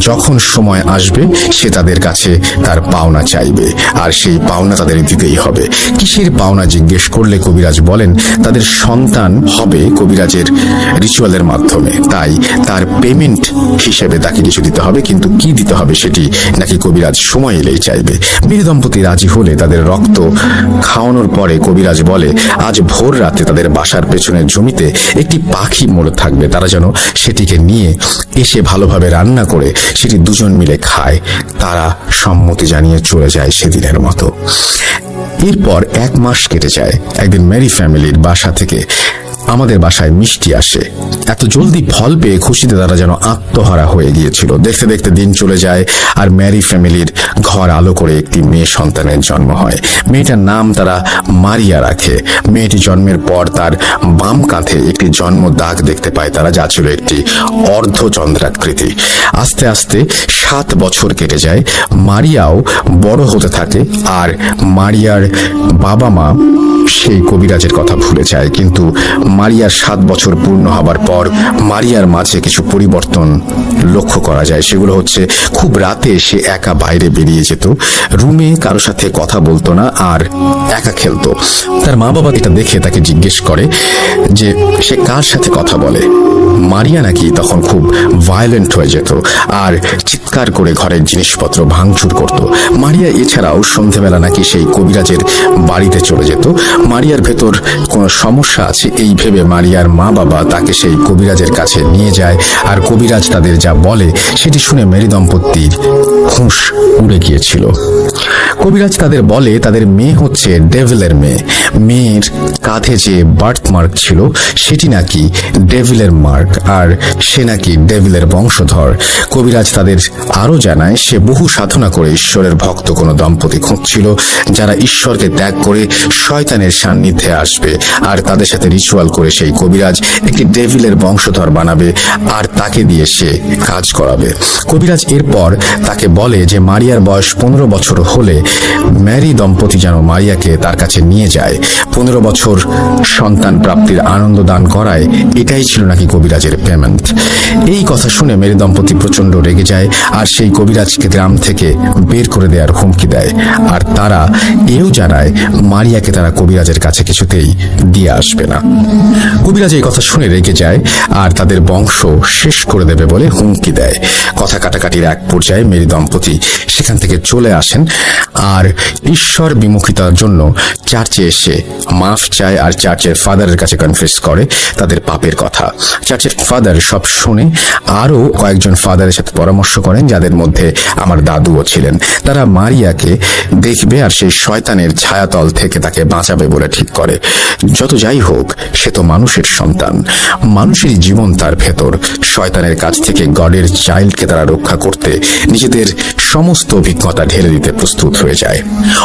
Speaker 1: যখন সময় আসবে সে তাদের কাছে তার পাওনা চাইবে, আর সেই পাওনা তাদের দিতেই হবে। কিসের পাওনা জিজ্ঞেস করলে কবিরাজ বলেন তাদের সন্তান হবে কবিরাজের রিচুয়ালের মাধ্যমে, তাই তার পেমেন্ট হিসেবে তাকে কিছু দিতে হবে, কিন্তু কি দিতে হবে সেটি নাকি কবিরাজ সময় এলেই চাইবে। মীর দম্পতি রাজি হলে তাদের রক্ত খাওয়ানোর পরে কবিরাজ বলে আজ ভোর রাতে তাদের বাসার পেছনের জমিতে একটি পাখি মরে থাকবে, তারা যেন সেটিকে নিয়ে এসে ভালোভাবে রান্না করে সেটি দুজন মিলে খায়। তারা সম্মতি জানিয়ে চলে যায় সেদিনের মতো। এরপর 1 মাস কেটে যায়। একদিন মেরি ফ্যামিলির বাসা থেকে আমাদের বাসায় মিষ্টি আসে। এত জলদি ফল পেয়ে খুশিতে তারা যেন আত্মহারা হয়ে গিয়েছিল। দেখতে দেখতে দিন চলে যায়, আর ম্যারি ফ্যামিলির ঘর আলো করে একটি মেয়ে সন্তানের জন্ম হয়। মেয়েটার নাম তারা মারিয়া রাখে। মেয়েটি জন্মের পর তার বাম কাঁধে একটি জন্ম দাগ দেখতে পায় তারা, যা ছিল একটি অর্ধচন্দ্রাকৃতি। আস্তে আস্তে 7 বছর কেটে যায়। মারিয়াও বড় হতে থাকে, আর মারিয়ার বাবা মা সেই কবিরাজের কথা ভুলে যায়। কিন্তু মারিয়ার 7 বছর পূর্ণ হবার পর মারিয়ার মাঝে কিছু পরিবর্তন লক্ষ্য করা যায়। সেগুলো হচ্ছে খুব রাতে সে একা বাইরে বেরিয়ে যেত, রুমে কারোর সাথে কথা বলতো না, আর একা খেলতো। তার মা বাবা এটা দেখে তাকে জিজ্ঞেস করে যে সে কার সাথে কথা বলে। মারিয়া নাকি তখন খুব ভায়োলেন্ট হয়ে যেত আর চিৎকার করে ঘরের জিনিসপত্র ভাঙচুর করত। মারিয়া এছাড়াও সন্ধেবেলা নাকি সেই কবিরাজের বাড়িতে চলে যেত। মারিয়ার ভেতর কোনো সমস্যা আছে এই ভেবে মারিয়ার মা বাবা তাকে সেই কবিরাজের কাছে নিয়ে যায়, আর কবিরাজ তাদের যা বলে সেটি শুনে মেরি দম্পতির হুঁশ উড়ে গিয়েছিল। কবিরাজ তাদের বলে তাদের মেয়ে হচ্ছে ডেভিলের মেয়ে। মেয়ের কাঁধে যে বার্থ মার্ক ছিল সেটি নাকি ডেভিলের মার্ক, আর সে নাকি ডেভিলের বংশধর। কবিরাজ তাদের আরো জানায় সে বহু সাধনা করে ঈশ্বরের ভক্ত কোনো দম্পতি খুঁজছিল যারা ঈশ্বরকে ত্যাগ করে শয়তানের সান্নিধ্যে আসবে, আর তাদের সাথে রিচুয়াল করে সেই কবিরাজ একটি ডেভিলের বংশধর বানাবে আর তাকে দিয়ে সে কাজ করাবে। কবিরাজ এরপর তাকে বলে যে মারিয়ার বয়স 15 বছর হলে ম্যারি দম্পতি যেন মারিয়াকে তার কাছে নিয়ে যায়। 15 বছর সন্তান প্রাপ্তির আনন্দ দান করায় এটাই ছিল নাকি কবিরাজের পেমেন্ট। এই কথা শুনে মেরি দম্পতি প্রচন্ড রেগে যায় আর সেই কবিরাজকে গ্রাম থেকে বের করে দেওয়ার হুমকি দেয়, আর তারা এও জানায় মারিয়াকে তারা কবিরাজের কাছে কিছুতেই দিয়ে আসবে না। কবিরাজ এই কথা শুনে রেগে যায় আর তাদের বংশ শেষ করে দেবে বলে হুমকি দেয়। কথা কাটাকাটির এক পর্যায়ে মেরি দম্পতি সেখান থেকে চলে আসেন আর ঈশ্বর বিমুখিতার জন্য চার্চে এসে মাফ চায় আর চার্চের ফাদারের কাছে কনফেস করে তাদের পাপের কথা। চার্চের ফাদার সব শুনে আরো কয়েকজন ফাদারের সাথে পরামর্শ করেন, যাদের মধ্যে আমার দাদুও ছিলেন। তারা মারিয়াকে দেখবে আর সেই শয়তানের ছায়াতল থেকে তাকে বাঁচাবে বলে ঠিক করে। যত যাই হোক, সে তো মানুষের সন্তান, মানুষেরই জীবন তার ভেতর। শয়তানের কাছ থেকে গডের চাইল্ডকে তারা রক্ষা করতে নিজেদের সমস্ত অভিজ্ঞতা ঢেলে দিতে প্রস্তুত হয়ে যায়।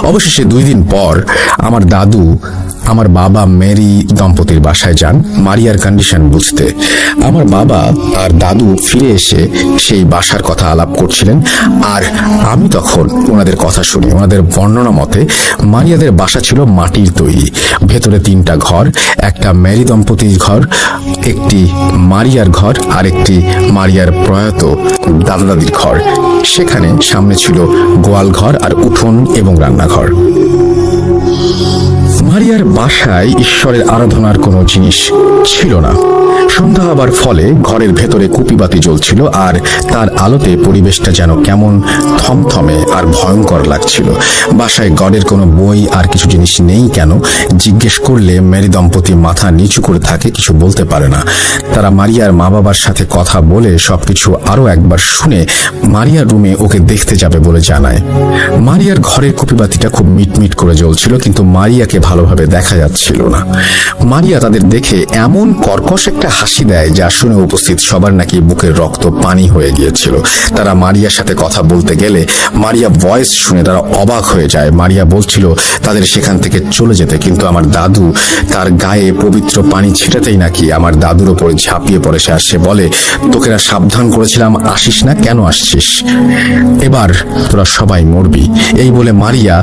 Speaker 1: অবশেষে 2 দিন পর আমার দাদু আমার বাবা মেরি দম্পতির বাসায় যান মারিয়ার কন্ডিশন বুঝতে। আমার বাবা আর দাদু ফিরে এসে সেই বাসার কথা আলাপ করছিলেন, আর আমি তখন ওনাদের কথা শুনি। ওনাদের বর্ণনা মতে মারিয়াদের বাসা ছিল মাটির তৈরি, ভেতরে 3টা ঘর, একটা মেরি দম্পতির ঘর, একটি মারিয়ার ঘর আর একটি মারিয়ার প্রয়াত দাদা দাদির ঘর। সেখানে সামনে ছিল গোয়াল ঘর আর উঠোন এবং রান্নাঘর। মারিয়ার বাসায় ঈশ্বরের আরাধনার কোনো জিনিস ছিল না। সন্ধ্যা হবার ফলে ঘরের ভেতরে কুপিবাতি জ্বলছিল আর তার আলোতে পরিবেশটা যেন কেমন থমথমে আর ভয়ঙ্কর লাগছিল। বাসায় গডের কোনো বই আর কিছু জিনিস নেই কেন জিজ্ঞেস করলে মেরি দম্পতি মাথা নিচু করে থাকে, কিছু বলতে পারে না। তারা মারিয়ার মা বাবার সাথে কথা বলে সবকিছু আরো একবার শুনে মারিয়ার রুমে ওকে দেখতে যাবে বলে জানায়। মারিয়ার ঘরের কুপিবাতিটা খুব মিটমিট করে জ্বলছিল, কিন্তু মারিয়াকে ভালোভাবে দেখা যাচ্ছিল না। মারিয়া তাদের দেখে এমন কর্কশ একটা হাসি দেয় যা শুনে উপস্থিত সবার নাকি বুকের রক্ত পানি হয়ে গিয়েছিল। তারা মারিয়ার সাথে কথা বলতে গেলে মারিয়া ভয়েস শুনে তারা অবাক হয়ে যায়। মারিয়া বলছিল তাদের সেখান থেকে চলে যেতে, কিন্তু আমার দাদু তার গায়ে পবিত্র পানি ছিটাতেই নাকি আমার দাদুর ওপরে ঝাঁপিয়ে পড়ে সে, আর সে বলে তোকে না সাবধান করেছিলাম আসিস না, কেন আসছিস? এবার তোরা সবাই মরবি। এই বলে মারিয়া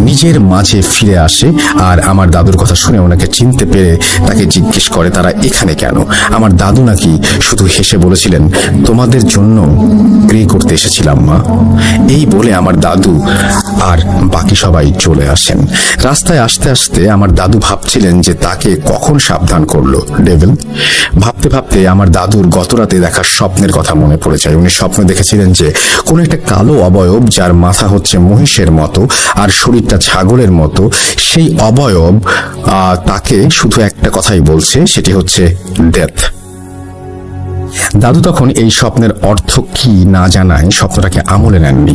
Speaker 1: নিজের মাঝে ফিরে আসে আর আমার দাদুর কথা শুনে ওনাকে চিনতে পেরে তাকে জিজ্ঞেস করে তারা এখানে কেন। আমার দাদু নাকি শুধু হেসে বলেছিলেন তোমাদের জন্য প্রে করতে এসেছিলাম মা। এই বলে আমার দাদু আর বাকি সবাই চলে আসেন। রাস্তায় আসতে আসতে আমার দাদু ভাবছিলেন যে তাকে কখন সাবধান করলো ডেভিল। ভাবতে ভাবতে আমার দাদুর গতরাতে দেখা স্বপ্নের কথা মনে পড়ে যায়। উনি স্বপ্নে দেখেছিলেন যে কোন একটা কালো অবয়ব, যার মাথা হচ্ছে মহিষের মতো আর শরীরটা ছাগলের মতো, সেই অবয়ব তাকে শুধু একটা কথাই বলছে, সেটি হচ্ছে ডেথ। দাদু তখন এই স্বপ্নের অর্থ কি না জানায় স্বপ্নটাকে আমলে নেননি।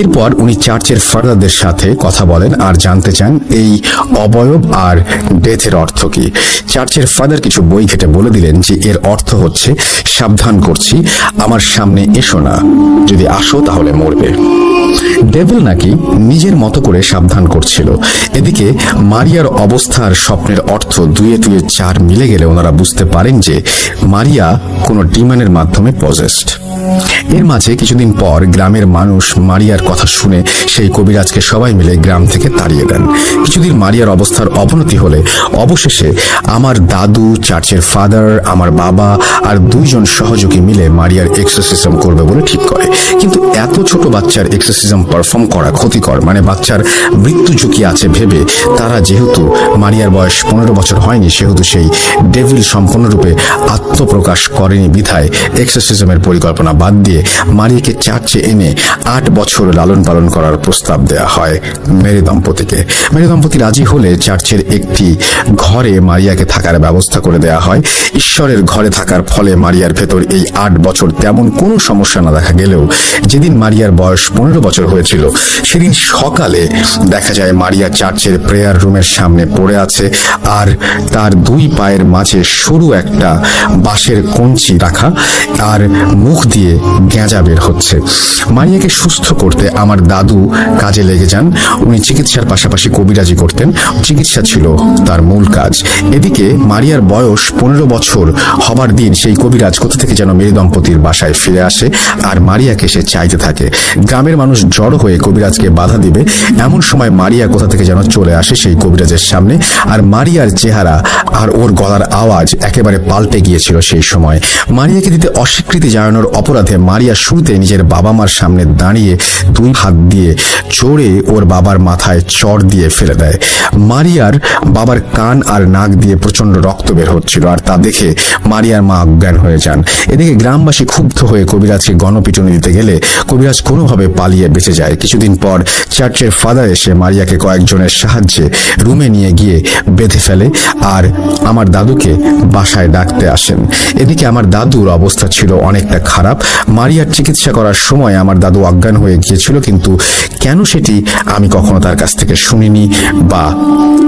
Speaker 1: এরপর উনি চার্চের ফাদারদের সাথে কথা বলেন আর জানতে চান এই অবয়ব আর ডেথের অর্থ কি। চার্চের ফাদার কিছু বই ঘেটে বলে দিলেন যে এর অর্থ হচ্ছে সাবধান করছি, আমার সামনে এসো না, যদি আসো তাহলে মরবে। ডেভিল নাকি নিজের মতো করে সাবধান করছিল। এদিকে মারিয়ার অবস্থার স্বপ্নের অর্থ 2 4 মিলে গেলে ওনারা বুঝতে পারেন যে মারিয়া কোনো ডিমনের মাধ্যমে পজেসড। এর মাঝে কিছুদিন পর গ্রামের মানুষ মারিয়ার কথা শুনে সেই কবিরাজকে সবাই মিলে গ্রাম থেকে তাড়িয়ে দেন। কিছুদিন মারিয়ার অবস্থার অবনতি হলে অবশেষে আমার দাদু, চার্চের ফাদার, আমার বাবা আর 2 জন সহযোগী মিলে মারিয়ার এক্সোরসিজম করবে বলে ঠিক করে। কিন্তু এত ছোট বাচ্চার এক্সোরসিজম পারফর্ম করা ক্ষতিকর, মানে বাচ্চার মৃত্যু ঝুঁকি আছে ভেবে তারা, যেহেতু মারিয়ার বয়স 15 বছর হয়নি, সেহেতু সেই ডেভিল সম্পূর্ণরূপে আত্মপ্রকাশ করেনি বিধায় এক্সোরসিজমের পরিকল্পনা বাদ দিয়ে মারিয়াকে চার্চে এনে 8 বছর লালন পালন করার প্রস্তাব দেয়া হয় মেরি দম্পতিকে। মেরি দম্পতি রাজি হলে চার্চের একটি ঘরে মারিয়াকে থাকার ব্যবস্থা করে দেয়া হয়। ঈশ্বরের ঘরে থাকার ফলে মারিয়ার ভেতর এই 8 বছর তেমন কোনো সমস্যা না দেখা গেলেও যেদিন মারিয়ার বয়স 15 বছর হয়েছিল সেদিন সকালে দেখা যায় মারিয়া চার্চের প্রেয়ার রুমের সামনে পড়ে আছে, আর তার 2 পায়ের মাঝে সরু একটা বাঁশের কঞ্চি রাখা, আর মুখ দিয়ে গেঁজা বের হচ্ছে। মারিয়াকে সুস্থ করতে আমার দাদু কাজে লেগে যান। উনি চিকিৎসার পাশাপাশি কবিরাজি করতেন, চিকিৎসা ছিল তার মূল কাজ। এদিকে মারিয়ার বয়স 15 বছর হবার দিন সেই কবিরাজ কোথা থেকে যেন মেরি দম্পতির বাসায় ফিরে আসে, আর মারিয়াকে সে চাইতে থাকে। গ্রামের মানুষ জড়ো হয়ে কবিরাজকে বাধা দিবে, এমন সময় মারিয়া কোথা থেকে যেন চলে আসে সেই কবিরাজের সামনে, আর মারিয়ার চেহারা আর ওর গলার আওয়াজ একেবারে পাল্টে গিয়েছিল। সেই সময় মারিয়াকে দিতে অস্বীকৃতি জানানোর অপরাধে মারিয়া শুরুতে নিজের বাবা মার সামনে দাঁড়িয়ে 2 হাত দিয়ে জোরে ওর বাবার মাথায় চড় দিয়ে ফেলে দেয়। মারিয়ার বাবার কান আর নাক দিয়ে প্রচন্ড রক্ত বের হচ্ছিল, আর তা দেখে মারিয়ার মা অজ্ঞান হয়ে যান। এদিকে গ্রামবাসী ক্ষুব্ধ হয়ে কবিরাজকে গণপিটুনি দিতে গেলে কবিরাজ কোনোভাবে পালিয়ে বেঁচে যায়। কিছুদিন পর চার্চের ফাদার এসে মারিয়াকে কয়েকজনের সাহায্যে রুমে নিয়ে গিয়ে বেঁধে ফেলে, আর আমার দাদুকে বাসায় ডাকতে আসেন। এদিকে আমার দাদুর অবস্থা ছিল অনেকটা খারাপ। মারিয়ার চিকিৎসা করার সময় আমার দাদু অজ্ঞান হয়ে গিয়েছিল, কিন্তু কেন সেটি আমি কখনো তার কাছ থেকে শুনিনি, বা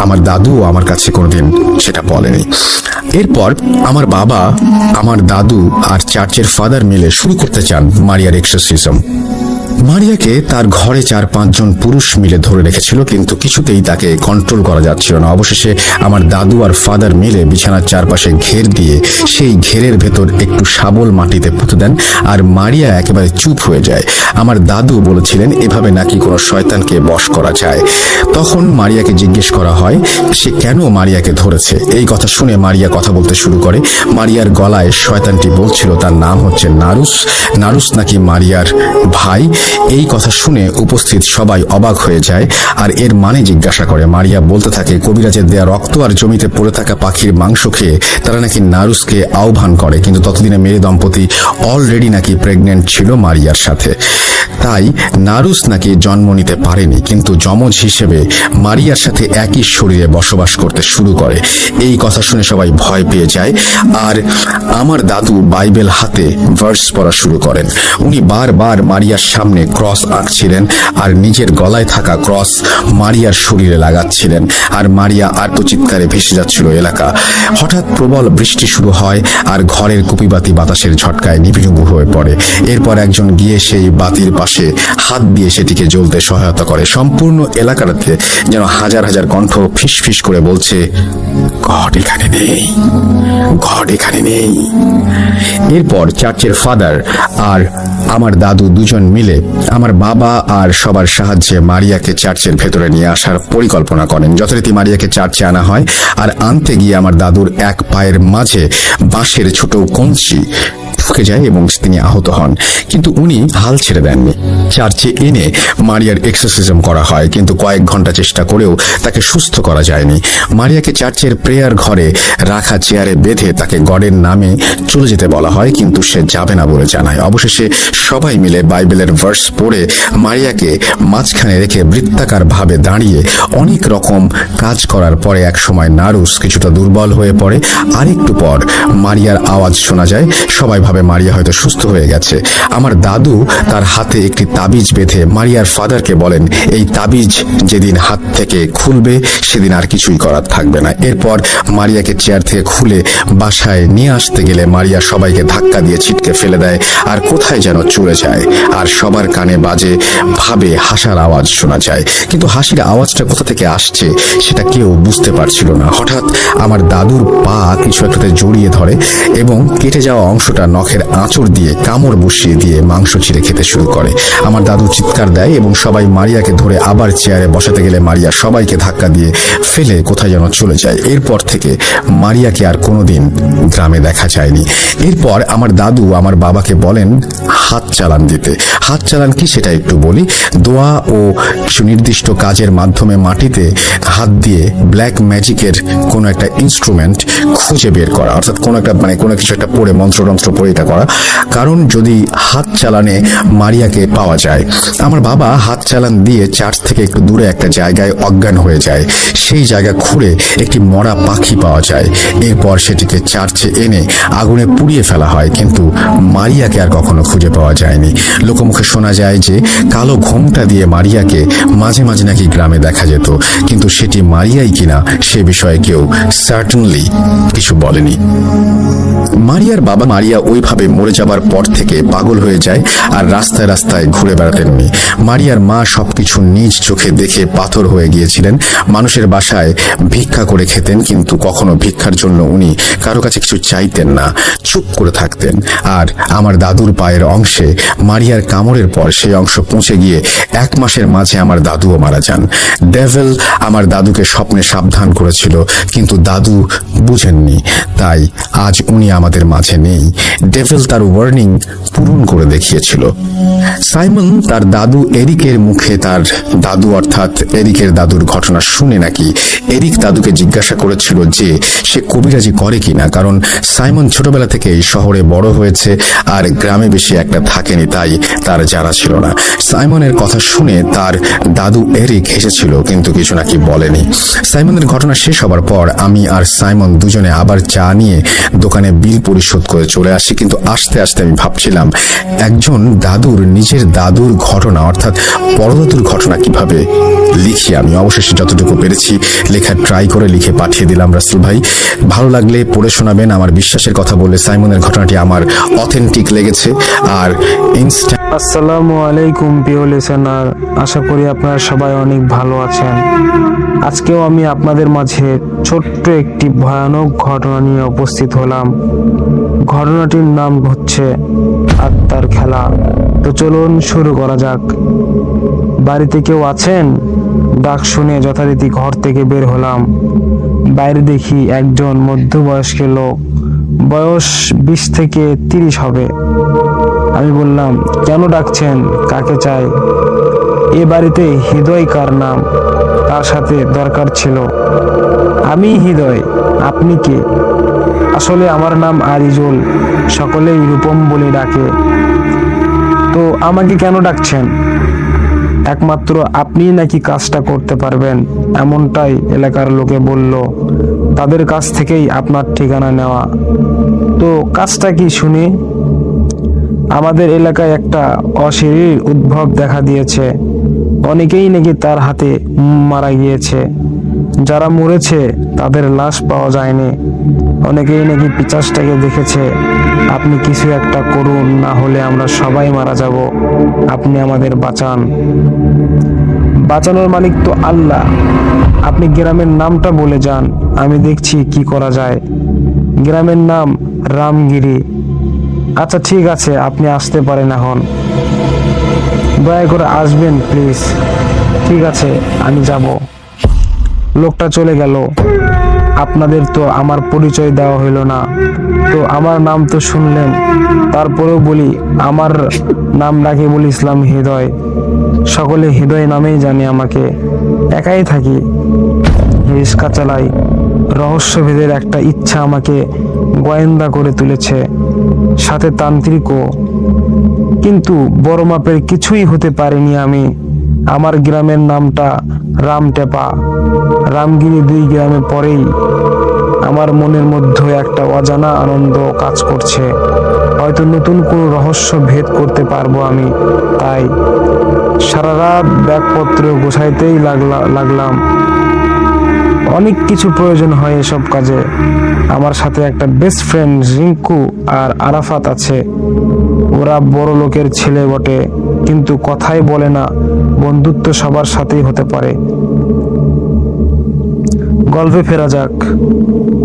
Speaker 1: আমার দাদুও আমার কাছে কোনোদিন সেটা বলেনি। এরপর আমার বাবা, আমার দাদু আর চার্চের ফাদার মিলে শুরু করতে চান মারিয়ার এক্সোরসিজম। মারিয়াকে তার ঘরে 4-5 জন পুরুষ মিলে ধরে রেখেছিল, কিন্তু কিছুতেই তাকে কন্ট্রোল করা যাচ্ছিল না। অবশেষে আমার দাদু আর ফাদার মিলে বিছানার চারপাশে ঘের দিয়ে সেই ঘেরের ভেতর একটু শাবল মাটিতে পুঁতে দেন, আর মারিয়া একেবারে চুপ হয়ে যায়। আমার দাদু বলেছিলেন এভাবে নাকি কোনো শয়তানকে বশ করা যায়। তখন মারিয়াকে জিজ্ঞেস করা হয় সে কেন মারিয়াকে ধরেছে। এই কথা শুনে মারিয়া কথা বলতে শুরু করে। মারিয়ার গলায় শয়তানটি বলছিল তার নাম হচ্ছে নারুস। নারুস নাকি মারিয়ার ভাই। এই কথা শুনে উপস্থিত সবাই অবাক হয়ে যায়, আর এর মানে জিজ্ঞাসা করে। মারিয়া বলতে থাকে কবিরাজের দেয়া রক্ত আর জমিতে পড়ে থাকা পাখির মাংস খেয়ে তারা নাকি নারুসকে আহ্বান করে, কিন্তু ততদিনে মেরি দম্পতি অলরেডি নাকি প্রেগনেন্ট ছিল মারিয়ার সাথে, তাই নারুস নাকি জন্ম নিতে পারেনি, কিন্তু যমজ হিসেবে মারিয়ার সাথে একই শরীরে বসবাস করতে শুরু করে। এই কথা শুনে সবাই ভয় পেয়ে যায়, আর আমার দাদু বাইবেল হাতে ভার্স পড়া শুরু করেন। উনি বারবার মারিয়ার সামনে ক্রস আঁকছিলেন, আর নিজের গলায় থাকা ক্রস মারিয়ার শরীরে লাগাচ্ছিলেন, আর মারিয়া আর্তচিৎকারে ভেসে যাচ্ছিল এলাকা। হঠাৎ প্রবল বৃষ্টি শুরু হয়, আর ঘরের কুপিবাতি বাতাসের ঝটকায় নিভিনুভু হয়ে পড়ে। এরপর একজন গিয়ে সেই বাতির পাশে হাত দিয়ে সেটিকে জ্বলতে সহায়তা করে। সম্পূর্ণ এলাকাটাতে যেন হাজার হাজার কণ্ঠ ফিস ফিস করে বলছে, গড এখানে নেই, গড এখানে নেই। এরপর চার্চের ফাদার আর আমার দাদু 2 জন মিলে আমার বাবা আর সবার সাহায্যে মারিয়াকে চার্চের ভেতরে নিয়ে আসার পরিকল্পনা করেন। যথারীতি মারিয়াকে চার্চে আনা হয়, আর আনতে গিয়ে আমার দাদুর 1 পায়ের মাঝে বাঁশের ছোট কঞ্চি ঢুকে যায় এবং তিনি আহত হন, কিন্তু উনি হাল ছেড়ে দেননি। চার্চে এনে মারিয়ার এক্সোরসিজম করা হয়, কিন্তু কয়েক ঘন্টা চেষ্টা করেও তাকে সুস্থ করা যায়নি। মারিয়াকে চার্চের প্রেয়ার ঘরে রাখা চেয়ারে বেঁধে তাকে গডের নামে চলে যেতে বলা হয়, কিন্তু সে যাবে না বলে জানায়। অবশেষে সবাই মিলে বাইবেলের ভার্স পড়ে মারিয়াকে মাঝখানে রেখে বৃত্তাকার ভাবে দাঁড়িয়ে অনেক রকম কাজ করার পরে এক সময় নারুস কিছুটা দুর্বল হয়ে পড়ে। আরেকটু পর মারিয়ার আওয়াজ শোনা যায়। সবাই ভাবে মারিয়া হয়তো সুস্থ হয়ে গেছে। আমার দাদু তার হাতে একটি তাবিজ বেঁধে মারিয়ার ফাদারকে বলেন, এই তাবিজ যেদিন হাত থেকে খুলবে সেদিন আর কিছুই করার থাকবে না। এরপর মারিয়াকে চেয়ার থেকে খুলে বাসায় নিয়ে আসতে গেলে মারিয়া সবাইকে ধাক্কা দিয়ে ছিটকে ফেলে দেয়, আর কোথায় যেন চলে যায়, আর সবার কানে বাজে ভাবে হাসার আওয়াজ শোনা যায়, কিন্তু হাসির আওয়াজটা কোথা থেকে আসছে সেটা কেউ বুঝতে পারছিল না। হঠাৎ আমার দাদুর পা কিছু একটাতে জড়িয়ে ধরে এবং কেটে যাওয়া অংশটা নখে নখের আঁচড় দিয়ে কামড় বসিয়ে দিয়ে মাংস চিড়ে খেতে শুরু করে। আমার দাদু চিৎকার দেয় এবং সবাই মারিয়াকে ধরে আবার চেয়ারে বসাতে গেলে মারিয়া সবাইকে ধাক্কা দিয়ে ফেলে কোথায় যেন চলে যায়। এরপর থেকে মারিয়াকে আর কোনোদিন গ্রামে দেখা যায়নি। এরপর আমার দাদু আমার বাবাকে বলেন হাত চালান দিতে। হাত চালান কি সেটা একটু বলি। দোয়া ও কিছু নির্দিষ্ট কাজের মাধ্যমে মাটিতে হাত দিয়ে ব্ল্যাক ম্যাজিকের কোনো একটা ইনস্ট্রুমেন্ট খুঁজে বের করা, অর্থাৎ কোনো কিছু একটা পড়ে মন্ত্র পড়ে এটা করা। কারণ যদি হাত চালানে মারিয়াকে পাওয়া যায়, আমার বাবা হাত চালান দিয়ে চার্চ থেকে একটু দূরে একটা জায়গায় অজ্ঞান হয়ে যায়। সেই জায়গা খুঁড়ে একটি মরা পাখি পাওয়া যায়। এরপর সেটিকে চার্চে এনে আগুনে পুড়িয়ে ফেলা হয়, কিন্তু মারিয়াকে আর কখনো খুঁজে পাওয়া যায়নি। লোকমুখে শোনা যায় যে কালো ঘোমটা দিয়ে মারিয়াকে মাঝে মাঝে নাকি গ্রামে দেখা যেত, কিন্তু সেটি মারিয়াই কিনা সে বিষয়ে কেউ সার্টেনলি কিছু বলেনি। মারিয়ার বাবা মারিয়া ওইভাবে মরে যাবার পর থেকে পাগল হয়ে যায় আর রাস্তায় রাস্তায় ঘুরে বেড়াতেননি। মারিয়ার মা সবকিছু নিজ চোখে দেখে পাথর হয়ে গিয়েছিলেন। মানুষের বাসায় ভিক্ষা করে খেতেন, কিন্তু কখনো ভিক্ষার জন্য উনি কারো কাছে কিছু চাইতেন না, চুপ করে থাকতেন। আর আমার দাদুর পায়ের অংশে মারিয়ার কামড়ের পর সেই অংশ পৌঁছে গিয়ে 1 মাসের মাঝে আমার দাদুও মারা যান। ডেভিল আমার দাদুকে স্বপ্নে সাবধান করেছিল, কিন্তু দাদু বুঝেননি, তাই আজ উনি আমাদের মাঝে নেই। ডেভিল তার ওয়ার্নিং পূরণ করে দেখিয়েছিল। সাইমন তার দাদু এরিকের মুখে তার দাদু অর্থাৎ এরিকের দাদুর ঘটনা শুনে নাকি এরিক দাদুকে জিজ্ঞাসা করেছিল যে সে কবিরাজি করে কিনা, কারণ সাইমন ছোটবেলা থেকেই শহরে বড় হয়েছে আর গ্রামে বেশি একটা থাকেনি, তাই তার জানা ছিল না। সাইমনের কথা শুনে তার দাদু এরিক হেসেছিল, কিন্তু কিছু নাকি বলেনি। সাইমনের ঘটনা শেষ হবার পর আমি আর সাইমন দুজনে আবার চা নিয়ে দোকানে বিল পরিশোধ করে চলে আসি। কিন্তু আস্তে আস্তে আমি ভাবছিলাম একজন দাদুর নিজের দাদুর ঘটনা অর্থাৎ পরদাদুর ঘটনা কিভাবে লিখি। আমি অবশেষে যতটুকু পেরেছি লেখার ট্রাই করে লিখে পাঠিয়ে দিলাম। রাসেল ভাই, ভালো লাগলে পড়ে শোনাবেন। আমার বিশ্বাসের কথা বলে সাইমনের ঘটনাটি আমার অথেন্টিক লেগেছে। আর
Speaker 2: আসসালামু আলাইকুম প্রিয় লিসেনার, আশা করি আপনারা সবাই অনেক ভালো আছেন। আজকেও আমি আপনাদের মাঝে ছোট্ট একটি ভয়ানক ঘটনা নিয়ে উপস্থিত হলাম। ঘটনাটির নাম হচ্ছে আত্মার খেলা। তো চলুন শুরু করা যাক। বাড়িতে কেউ আছেন? ডাক শুনে যথারীতি ঘর থেকে বের হলাম। বাইরে দেখি একজন মধ্যবয়স্ক লোক, বয়স 20 থেকে 30 হবে। আমি বললাম, কেন ডাকছেন? কাকে চাই? এ বাড়িতে হৃদয় কার নাম? তার সাথে দরকার ছিল। আমি হৃদয়, আপনি কে? আসলে আমার নাম আরিজুল, সকলেই রূপম বলে ডাকে। তো আমাকে কেন ডাকছেন? একমাত্র আপনিই নাকি কাজটা করতে পারবেন, এমনটাই এলাকার লোকে বলল। তাদের কাছ থেকেই আপনার ঠিকানা নেওয়া। তো কাজটা কি শুনি? আমাদের এলাকায় একটা অশরীরী উদ্ভব দেখা দিয়েছে। অনেকেই নাকি তার হাতে মারা গিয়েছে। যারা মরেছে তাদের লাশ পাওয়া যায়নি। অনেকেই নাকি পিশাচটাকে দেখেছে। আপনি কিছু একটা করুন, না হলে আমরা সবাই মারা যাব। আপনি আমাদের বাঁচান। বাঁচানোর মালিক তো আল্লাহ। আপনি গ্রামের নামটা বলে যান, আমি দেখছি কি করা যায়। গ্রামের নাম রামগিরি। আচ্ছা ঠিক আছে, আপনি আসতে পারেন এখন। দয়া করে আসবেন প্লিজ। ঠিক আছে, আমি যাব। লোকটা চলে গেল। আপনাদের তো আমার পরিচয় দেওয়া হইল না। তো আমার নাম তো শুনলেন, তারপরেও বলি, আমার নাম ডাকে বলি ইসলাম হৃদয়। সকলে হৃদয় নামেই জানে আমাকে। একাই থাকি, রিস্কা চালাই। রহস্যভেদের একটা ইচ্ছা আমাকে গোয়েন্দা করে তুলেছে, সাথে তান্ত্রিকও। কিন্তু বড় মাপের কিছুই হতে পারিনি আমি। আমার গ্রামের নামটা রামটেপা। রামগিরি 2 গ্রামে পরেই। আমার মনের মধ্যে একটা অজানা আনন্দ কাজ করছে। হয়তো নতুন কোনো রহস্য ভেদ করতে পারবো আমি। তাই সারা রাত ব্যাগপত্র গোছাইতেই লাগলাম। অনেক কিছু প্রয়োজন হয় এসব কাজে। আমার সাথে একটা বেস্ট ফ্রেন্ড রিঙ্কু আর আরাফাত আছে। ওরা বড় লোকের ছেলে বটে, কিন্তু কথাই বলে না। বন্ধুত্ব সবার সাথেই হতে পারে। গল্পে ফেরা যাক।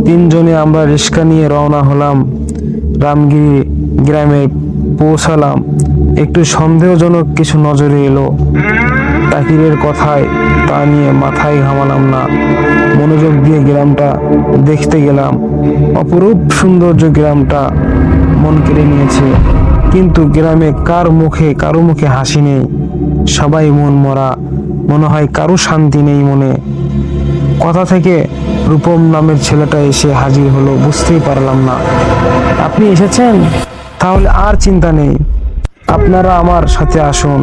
Speaker 2: 3 জনে আমরা রিস্কা নিয়ে রওনা হলাম রামগিরি গ্রামে পৌঁছালাম। একটু সন্দেহজনক কিছু নজরে এলো। তাকিরের কথায় তা নিয়ে মাথায় ঘামালাম না, মনোযোগ দিয়ে গ্রামটা দেখতে গেলাম। অপরূপ সৌন্দর্য গ্রামটা মন কেড়ে নিয়েছে, কিন্তু গ্রামে কারো মুখে হাসি নেই। সবাই মন মরা, মনে হয় কারো শান্তি নেই মনে। কথা থেকে রূপম নামের ছেলেটা এসে হাজির হলো, বুঝতেই পারলাম না। আপনি এসেছেন? তাহলে আর চিন্তা নেই, আপনারা আমার সাথে আসুন।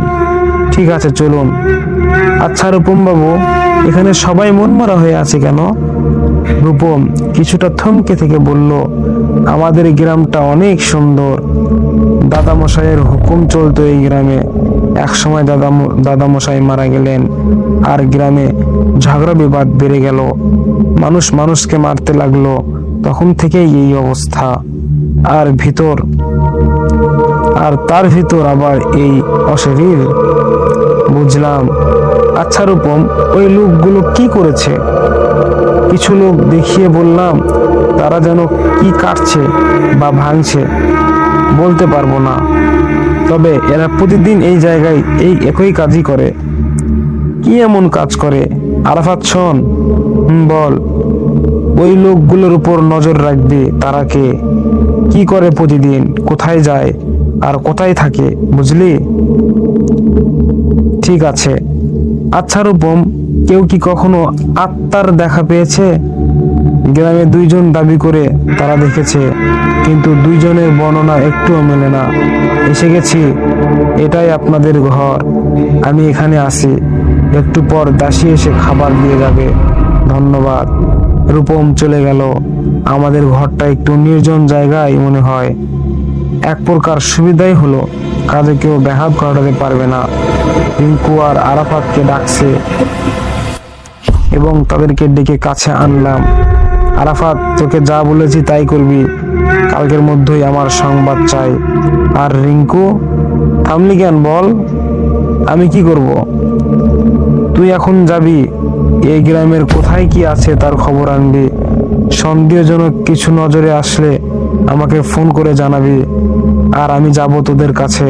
Speaker 2: ঠিক আছে, চলুন। আচ্ছা রূপম বাবু, এখানে সবাই মনমরা হয়ে আছে কেন? রূপম কিছুটা থমকে থেকে বলল, আমাদের গ্রামটা অনেক সুন্দর। দাদামশাইয়ের হুকুম চলতো এই গ্রামে। একসময় দাদামশাই মারা গেলেন, আর গ্রামে ঝগড়া বিবাদ বেড়ে গেল। মানুষ মানুষকে মারতে লাগলো, তখন থেকেই এই অবস্থা। আর তার ভিতর আবার এই অশরীর। বুঝলাম। আচ্ছা রূপম, ওই লোকগুলো কি করেছে? কিছু লোক দেখিয়ে বললাম। তারা যেন কি কাটছে বা ভাঙছে বলতে পারবো না, তবে এরা প্রতিদিন এই জায়গায় এই একই কাজই করে। কি এমন কাজ করে আরাফাত শোন? বল। ওই লোকগুলোর উপর নজর রাখবি। তারা কে, কি করে প্রতিদিন, কোথায় যায় আর কোথায় থাকে, বুঝলি? ঠিক আছে। আচ্ছা রূপম, কেউ কি কখনো আত্মার দেখা পেয়েছে? গ্রামে দুইজন দাবি করে তারা দেখেছে, কিন্তু দুইজনের বর্ণনা একটুও মেলে না। এসে গেছি, এটাই আপনাদের ঘর। আমি এখানে আসি, একটু পর দাসী এসে খাবার দিয়ে যাবে। ধন্যবাদ। রূপম চলে গেল। আমাদের ঘরটা একটু নির্জন জায়গায় মনে হয়। এক প্রকার সুবিধাই হলো, কাজে কেউ ব্যাঘাত ঘটাতে পারবে না। রিঙ্কু আর আরাফাতকে ডাকছে এবং তাদেরকে ডেকে কাছে আনলাম। আরাফাত, তোকে যা বলেছি তাই করবি, কালকের মধ্যেই আমার সংবাদ চাই। আর রিঙ্কু? থামলি কেন, বল। আমি কি করব? তুই এখন যাবি, এই গ্রামের কোথায় কি আছে তার খবর আনবি। সন্দেহজনক কিছু নজরে আসলে আমাকে ফোন করে জানাবি। আর আমি যাব তোদের কাছে।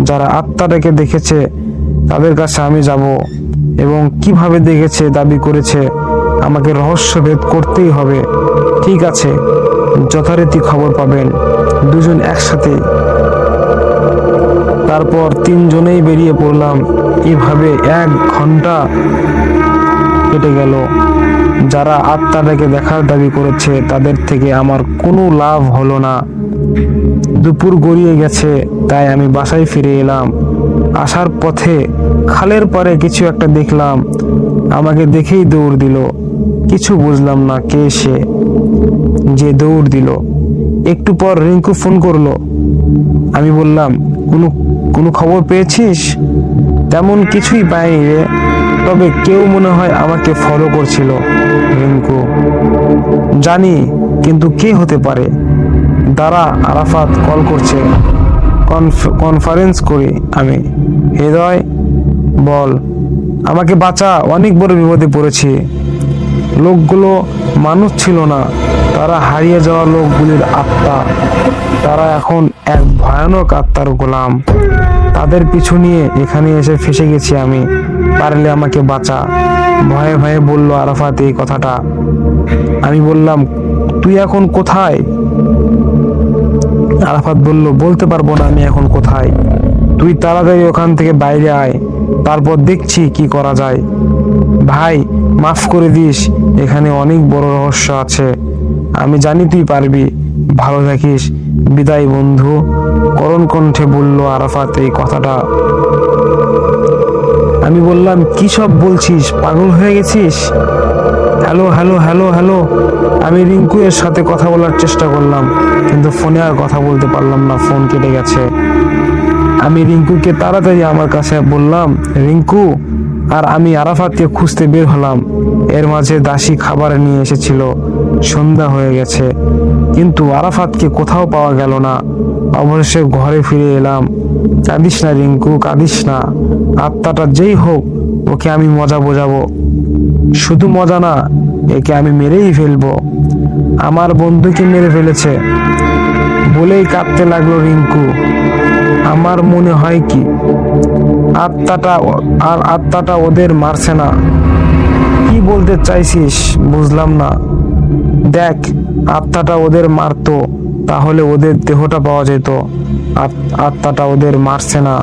Speaker 2: যারা আত্মাটাকে দেখেছে তাদের কাছে আমি যাব, এবং কিভাবে দেখেছে দাবি করেছে আমাকে রহস্যভেদ করতেই হবে। ঠিক আছে, যথারীতি খবর পাবেন, দুজন একসাথে। তারপর তিনজনেই বেরিয়ে পড়লাম। এভাবে 1 ঘন্টা কেটে গেল। যারা আত্মাটাকে দেখার দাবি করেছে তাদের থেকে আমার কোনো লাভ হলো না। দুপুর গড়িয়ে গেছে, তাই আমি বাসায় ফিরে এলাম। আসার পথে খালের পাড়ে কিছু একটা দেখলাম। আমাকে দেখেই দৌড় দিল। কিছু বুঝলাম না কে সে যে দৌড় দিল। একটু পর রিঙ্কু ফোন করলো। আমি বললাম, কোনো খবর পেয়েছিস? তেমন কিছুই পাইনি রে, তবে কেউ মনে হয় আমাকে ফলো করছিল। রিঙ্কু? জানি, কিন্তু কে হতে পারে? দাঁড়া, আরাফাত কল করছে, কনফারেন্স করি আমি। হৃদয়, বল। আমাকে বাঁচা, অনেক বড় বিপদে পড়েছি। লোকগুলো মানুষ ছিল না, তারা হারিয়ে যাওয়া লোকগুলির আত্মা। তারা এখন এক ভয়ানক আত্মার গোলাম। তাদের পিছু নিয়ে এখানে এসে ফেসে গেছি আমি। পারলে আমাকে বাঁচা। ভয়ে ভয়ে বলল আরাফাত এই কথাটা। আমি বললাম, তুই এখন কোথায়? আরাফাত বলল, বলতে পারবো না আমি এখন কোথায়। তুই তাড়াতাড়ি ওখান থেকে বাইরে আয়, তারপর দেখছি কি করা যায়। ভাই, মাফ করে দিস, এখানে অনেক বড় রহস্য আছে। আমি জানি তুই পারবি। ভালো থাকিস। বিদায় বন্ধু। করুণ কণ্ঠে বলল আরাফাত এই কথাটা। আমি বললাম, কি সব বলছিস? পাগল হয়ে গেছিস? Hello hello hello hello. আমি রিঙ্কু এর সাথে কথা বলার চেষ্টা করলাম, কিন্তু ফোনে আর কথা বলতে পারলাম না, ফোন কেটে গেছে। আমি রিঙ্কুকে তাড়াতাড়ি আমার কাছে বললাম, রিঙ্কু। আর আমি আরাফাতকে খুঁজতে বের হলাম। এর মাঝে দাসী খাবার নিয়ে এসেছিল। সন্ধ্যা হয়ে গেছে, কিন্তু আরাফাতকে কোথাও পাওয়া গেল না। অবশেষে ঘরে ফিরে এলাম। কাঁদিস না রিঙ্কু, কাঁদিস না। আত্মাটা যেই হোক, ওকে আমি মজা বোঝাবো। শুধু মজা না, একে আমি মেরেই ফেলবো। আমার বন্ধুকে মেরে ফেলেছে। বলেই কাঁদতে লাগলো রিঙ্কু। আমার মনে হয় কি আত্মাটা ওদের মারছে না। কি বলতে চাইছিস বুঝলাম না। দেখ, আত্মাটা ওদের মারতো তাহলে ওদের দেহটা পাওয়া যেত। আত্মাটা ওদের মারছে না,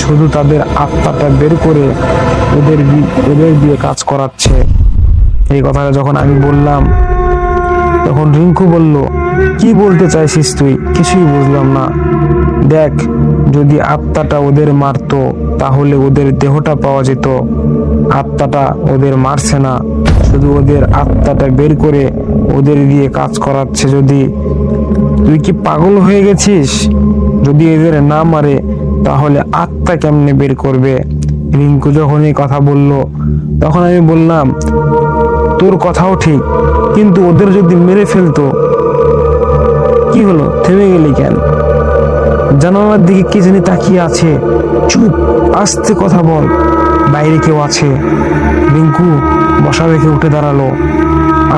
Speaker 2: শুধু তাদের আত্মাটা বের করে ওদের দিয়ে কাজ করাচ্ছে। এই কথাটা যখন আমি বললাম তখন রিঙ্কু বলল, কি বলতে চাইছিস তুই? কিছুই বুঝলাম না। দেখ, যদি আত্মাটা ওদের মারতো তাহলে ওদের দেহটা পাওয়া যেত। আত্মাটা ওদের মারছে না, শুধু ওদের আত্মাটা বের করে ওদের দিয়ে কাজ করাচ্ছে। যদি তুই কি পাগল হয়ে গেছিস? যদি এদের না মারে তাহলে আত্মা কেমনে বের করবে? রিঙ্কু যখন এই কথা বলল তখন আমি বললাম, তোর কথাও ঠিক, কিন্তু ওদের যদি মেরে ফেলতো? কি হলো, থেমে গেলি কেন? জানালার দিকে কে জানি তাকিয়ে আছে। চুপ, আস্তে কথা বল, বাইরে কেউ আছে। রিঙ্কু বসা রেখে উঠে দাঁড়ালো।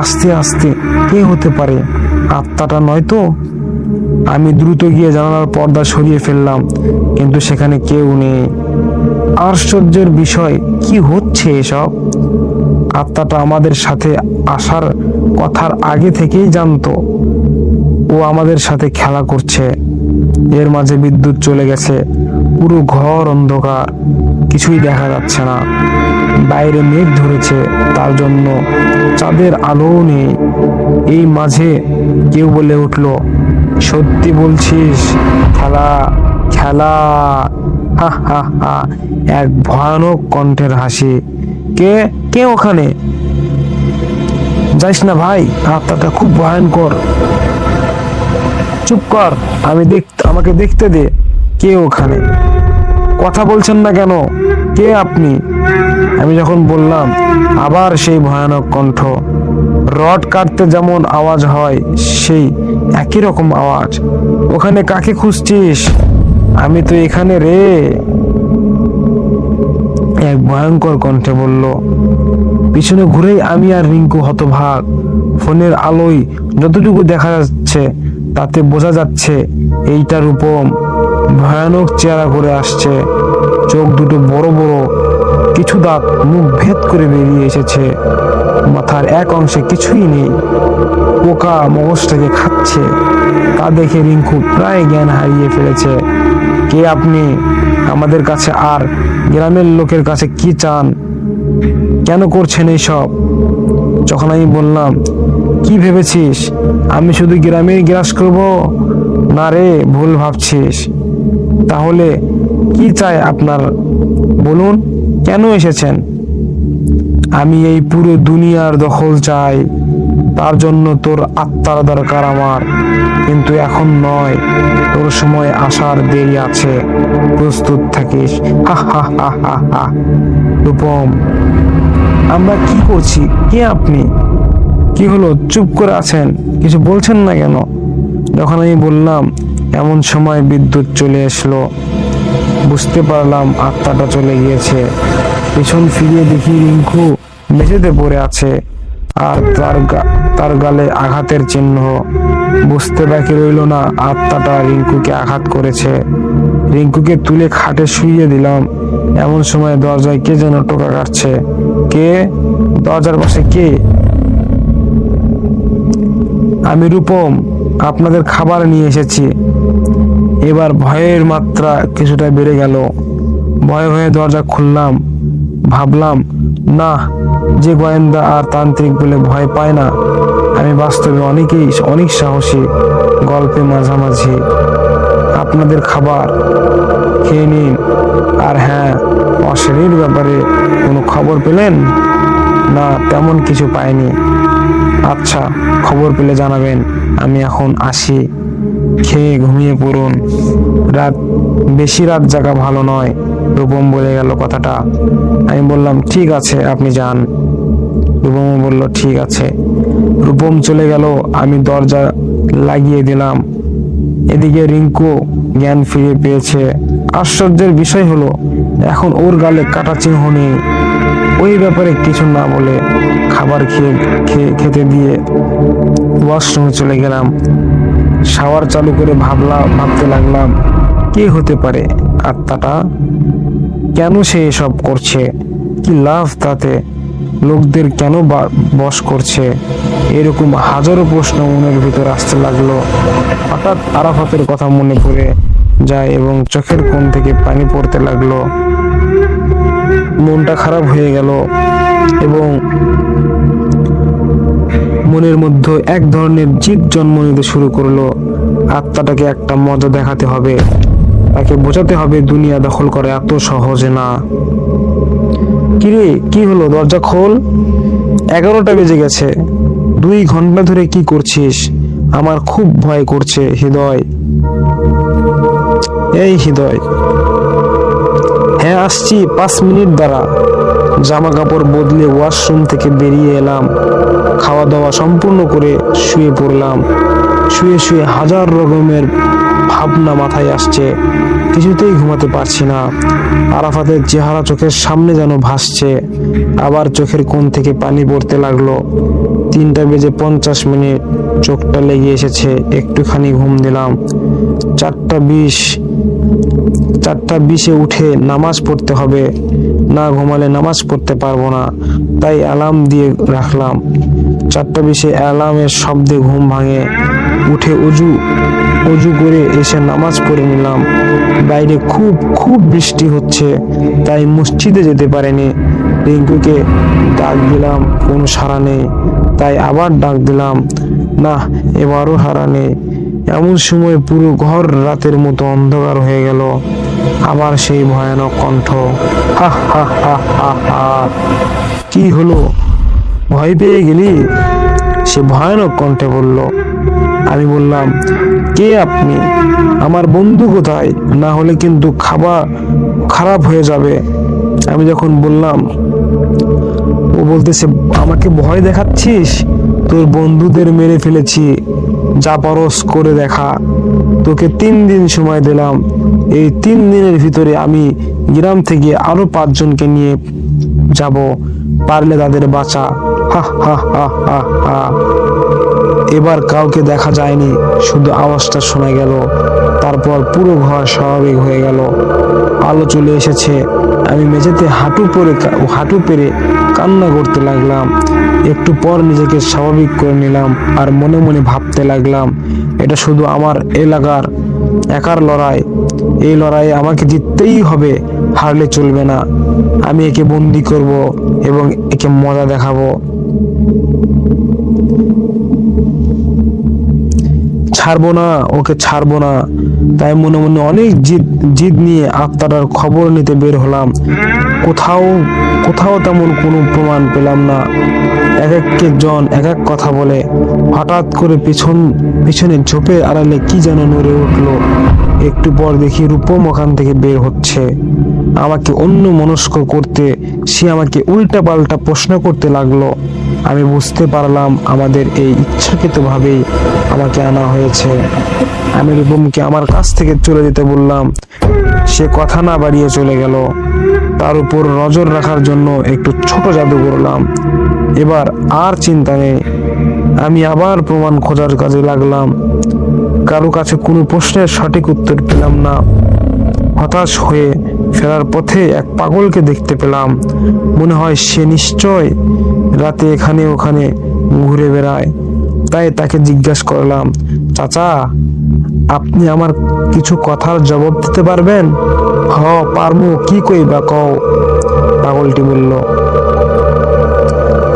Speaker 2: আস্তে আস্তে, কে হতে পারে? আত্মাটা নয় তো? আমি দ্রুত গিয়ে জানালার পর্দা সরিয়ে ফেললাম, কিন্তু সেখানে কেউ নেই। আশ্চর্যের বিষয়, কি হচ্ছে এসব? আত্মাটা আমাদের সাথে আসার কথার আগে থেকেই জানতো ও আমাদের সাথে খেলা করছে। এর মাঝে বিদ্যুৎ চলে গেছে, পুরো ঘর অন্ধকার, কিছুই দেখা যাচ্ছে না। বাইরে মেঘ ধরেছে, তার জন্য চাঁদের আলোও নেই। এই মাঝে কেউ বলে উঠলো, সত্যি বলছিস? খেলা খেলা! হা হা হা! এক ভয়ানক কণ্ঠের হাসি। কে কে ওখানে? যাইস না ভাই, আত্মাটা খুব ভয়ঙ্কর। চুপ কর, আমাকে দেখতে দে। কে ওখানে? কথা বলছেন না কেন? কে আপনি? আমি যখন বললাম, আবার সেই ভয়ানক কণ্ঠ। রড কাটতে যেমন আওয়াজ হয় সেই একই রকম আওয়াজ। ওখানে কাকে খুঁজছিস? আমি তো এখানে রে, এক ভয়ঙ্কর কণ্ঠে বলল। পিছনে ঘুরেই আমি আর রিঙ্কু হতভাগ। ফোনের আলোয় যতটুকু দেখা যাচ্ছে তাতে বোঝা যাচ্ছে এইটা রূপম। ভয়ানক চেহারা করে আসছে, চোখ দুটো বড় বড়, কিছু দাঁত মুখ ভেদ করে বেরিয়ে এসেছে। মাথার এক অংশে কিছুই নেই, পোকা মগজটাকে খাচ্ছে। তা দেখে রিঙ্কু প্রায় জ্ঞান হারিয়ে ফেলেছে। কে আপনি? আমাদের কাছে আর গ্রামের লোকের কাছে কি চান? কেন করছেন এইসব? যখন আমি বললাম, কি ভেবেছিস আমি শুধু গ্রামেই গ্রাস করব? না রে, ভুল ভাবছিস। তাহলে কি চাই আপনার? বলুন, কেন এসেছেন? আমি এই পুরো দুনিয়ার দখল চাই। তার জন্য তোর আত্মার দরকার আমার, কিন্তু এখন নয়। তোর সময় আসার দেরি আছে, প্রস্তুত থাকিস। হা হা হা হা হা! রূপম, আমরা কি করছি? কে আপনি? কি হলো, চুপ করে আছেন, কিছু বলছেন না কেন? যখন আমি বললাম, এমন সময় বিদ্যুৎ চলে আসলো। বুঝতে পারলাম আত্মাটা চলে গিয়েছে। পেছন ফিরিয়ে দেখি রিঙ্কু মেঝেতে পড়ে আছে, আর তার গালে আঘাতের চিহ্ন। বুঝতে বাকি রইল না আত্মাটা রিঙ্কুকে আঘাত করেছে। রিঙ্কুকে তুলে খাটে শুইয়ে দিলাম। এমন সময় দরজায় কে যেন টোকা কাটছে। কে? দরজার পাশে কে? আমি রূপম, আপনাদের খাবার নিয়ে এসেছি। এবার ভয়ের মাত্রা কিছুটা বেড়ে গেল। ভয়ে ভয়ে দরজা খুললাম। ভাবলাম, না, যে গোয়েন্দা আর তান্ত্রিক বলে ভয় পায় না, আমি বাস্তবে অনেক সাহসী। গল্পে মাঝামাঝি। আপনাদের খাবার খেয়ে নিন। আর হ্যাঁ, অশরীর ব্যাপারে কোনো খবর পেলেন? না, তেমন কিছু পাইনি। আচ্ছা, খবর পেলে জানাবেন। আমি এখন আসি। খেয়ে ঘুমিয়ে পড়ুন। বেশি রাত জাগা ভালো নয়। রূপম বলে গেল কথাটা। আমি বললাম, ঠিক আছে, আপনি যান। রূপম বলল, ঠিক আছে। রূপম চলে গেল। আমি দরজা লাগিয়ে দিলাম। এদিকে রিঙ্কু জ্ঞান ফিরে পেয়েছে। আশ্চর্যের বিষয় হলো, এখন ওর গালে কাটা চিহ্ন নেই। ওই ব্যাপারে কিছু না বলে খেতে দিয়ে ওয়াশরুমে চলে গেলাম। শাওয়ার চালু করে ভাবতে লাগলাম, কে হতে পারে আত্মাটা? কেন সে এসব করছে? কি লাভ তাতে? লোকদের কেন বশ করছে? এরকম হাজারো প্রশ্ন মনের ভিতর আসতে লাগলো। হঠাৎ আরাফাতের কথা মনে পড়ে যায় এবং চোখের কোণ থেকে পানি পড়তে লাগলো। মনটা খারাপ হয়ে গেল এবং মনের মধ্যে এক ধরনের জিদ জন্ম নিতে শুরু করলো। আত্মাটাকে একটা মজা দেখাতে হবে, তাকে বোঝাতে হবে দুনিয়া দখল করে এত সহজে না। কিরে, কি হলো? দরজা খোল। 11টা বেজে গেছে। 2 ঘন্টা ধরে কি করছিস? আমার খুব ভয় করছে হৃদয়। এই হৃদয়। হ্যাঁ আসছি, 5 মিনিট দাঁড়া। জামা কাপড় বদলে ওয়াশরুম থেকে বেরিয়ে এলাম। খাওয়া দাওয়া সম্পূর্ণ করে শুয়ে পড়লাম। শুয়ে শুয়ে হাজার রকমের ভাবনা মাথায় আসছে, কিছুতেই ঘুমাতে পারছি না। আরাফাতের চেহারা চোখের সামনে যেন ভাসছে। আবার চোখের কোণ থেকে পানি পড়তে লাগলো। 3:50 চোখটা লেগে এসেছে। একটুখানি ঘুম দিলাম। 4:20 উঠে নামাজ পড়তে হবে, না ঘুমালে নামাজ পড়তে পারবো না। তাই অ্যালার্ম দিয়ে রাখলাম। 4:20 অ্যালার্মের শব্দে ঘুম ভাঙে। উঠে অজু করে এসে নামাজ পড়ে নিলাম। বাইরে খুব খুব বৃষ্টি হচ্ছে, তাই মসজিদে যেতে পারিনি। রিঙ্কুকে ডাক দিলাম, কোনো সাড়া নেই। তাই আবার ডাক দিলাম, না এবারও সাড়া নেই। এমন সময় পুরো ঘর রাতের মতো অন্ধকার হয়ে গেল। আবার সেই ভয়ানক কণ্ঠ, হা হা হা হা হা। কি হলো? ভয় পেয়ে গেলি? সে ভয়ানক কণ্ঠে বলল। আমি বললাম, কে আপনি? আমার বন্ধু কোথায়? না হলে কিন্তু খারাপ হয়ে যাবে। আমি যখন বললাম, ও বলতেছে, আমাকে ভয় দেখাচ্ছিস? তোর বন্ধুদের মেরে ফেলেছি, যা পারস করে দেখা। তোকে 3 দিন সময় দিলাম। এই 3 দিনের ভিতরে আমি গ্রাম থেকে আরো 5 জনকে নিয়ে যাব, পারলে তাদের বাঁচা। হা হা হা হা হা। এবার কাউকে দেখা যায়নি, শুধু আওয়াজটা শোনা গেল। তারপর পুরো ঘর স্বাভাবিক হয়ে গেল। আলো চলে এসেছে। আমি মেঝেতে হাঁটু পেরে কান্না করতে লাগলাম। একটু পর নিজেকে স্বাভাবিক করে নিলাম আর মনে মনে ভাবতে লাগলাম, এটা শুধু আমার এলাকার একার লড়াই। এই লড়াইয়ে আমাকে জিততেই হবে, হারলে চলবে না। আমি একে বন্দি করব এবং একে মজা দেখাবো। ছাড়বো না, ওকে ছাড়বো না। তাই মনে মনে অনেক জিদ নিয়ে আত্মাটার খবর নিতে বের হলাম। কোথাও তেমন কোনো প্রমাণ পেলাম না। এক জন এক এক কথা বলে। হঠাৎ করে পিছনে ঝোপের আড়ালে কি যেন নড়ে উঠলো। একটু পর দেখি রূপম ওখান থেকে বের হচ্ছে। আমাকে অন্য মনস্ক করতে সে আমাকে উল্টা পাল্টা প্রশ্ন করতে লাগলো। আমি বুঝতে পারলাম আমাদের এই ইচ্ছাকৃতভাবেই আমাকে আনা হয়েছে। আমি রূপমকে আমার কাছ থেকে চলে যেতে বললাম। সে কথা না বাড়িয়ে চলে গেল। তার উপর নজর রাখার জন্য একটু ছোট জাদু করলাম। এবার আর চিন্তা নেই। আমি আবার প্রমাণ খোঁজার কাজে লাগলাম। কারো কাছে কোনো প্রশ্নের সঠিক উত্তর পেলাম না। হতাশ হয়ে ফেরার পথে এক পাগলকে দেখতে পেলাম। মনে হয় সে নিশ্চয় রাতে এখানে ওখানে ঘুরে বেড়ায়। তাই তাকে জিজ্ঞাসা করলাম, চাচা, আপনি আমার কিছু কথার জবাব দিতে পারবেন? হ, পারবো। কি কইবা কও? পাগলটি বলল,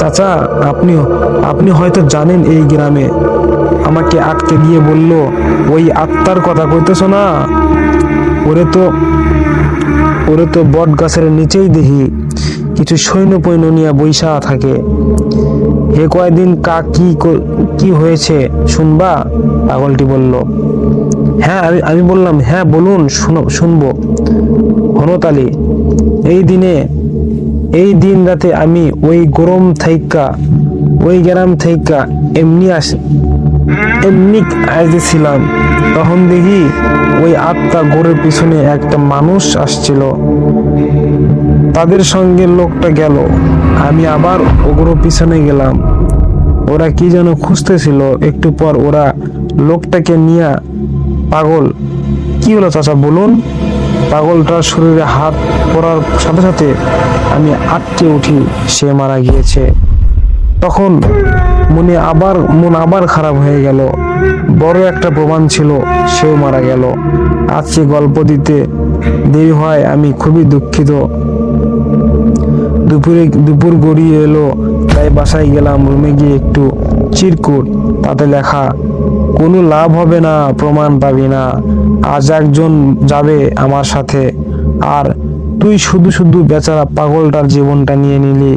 Speaker 2: চাচা, আপনি হয়তো জানেন এই গ্রামে আমাকে আটকে দিয়ে বলল, ওই আত্মার কথা কইতেছ না? ওরে তো বট গাছের নিচেই দেখি কিছু সৈন্য নিয়ে বৈশা থাকে। হে কয়দিন কি হয়েছে শুনবা? পাগলটি বলল। হ্যাঁ, আমি বললাম, হ্যাঁ বলুন, শুনবো। হনতালি, এই দিন রাতে আমি ওই গ্রাম থাইকা এমনি আসছিলাম। তখন দেখি ওই আত্মা গোরের পিছনে একটা মানুষ আসছিল। তাদের সঙ্গে লোকটা গেল। আমি আবার ওগুলো পিছনে গেলাম। ওরা কি যেন খুঁজতেছিল। একটু পর ওরা লোকটাকে নিয়ে পাগল। কি হলো চাচা বলুন? পাগলটার শরীরে হাত পড়ার সাথে সাথে আমি আটকে উঠি, সে মারা গিয়েছে। তখন মন আবার খারাপ হয়ে গেল। বড় একটা প্রমাণ ছিল, সেও মারা গেল। আজকে গল্প দিতে দেরি হয়, আমি খুবই দুঃখিত। দুপুর গড়িয়ে এলো, তাই বাসায় গেলাম। রুমে গিয়ে একটু চিরকুট, তাতে লেখা, কোনো লাভ হবে না, প্রমাণ পাবি না। আজ একজন যাবে আমার সাথে, আর তুই শুধু শুধু বেচারা পাগলটার জীবনটা নিয়ে নিলি,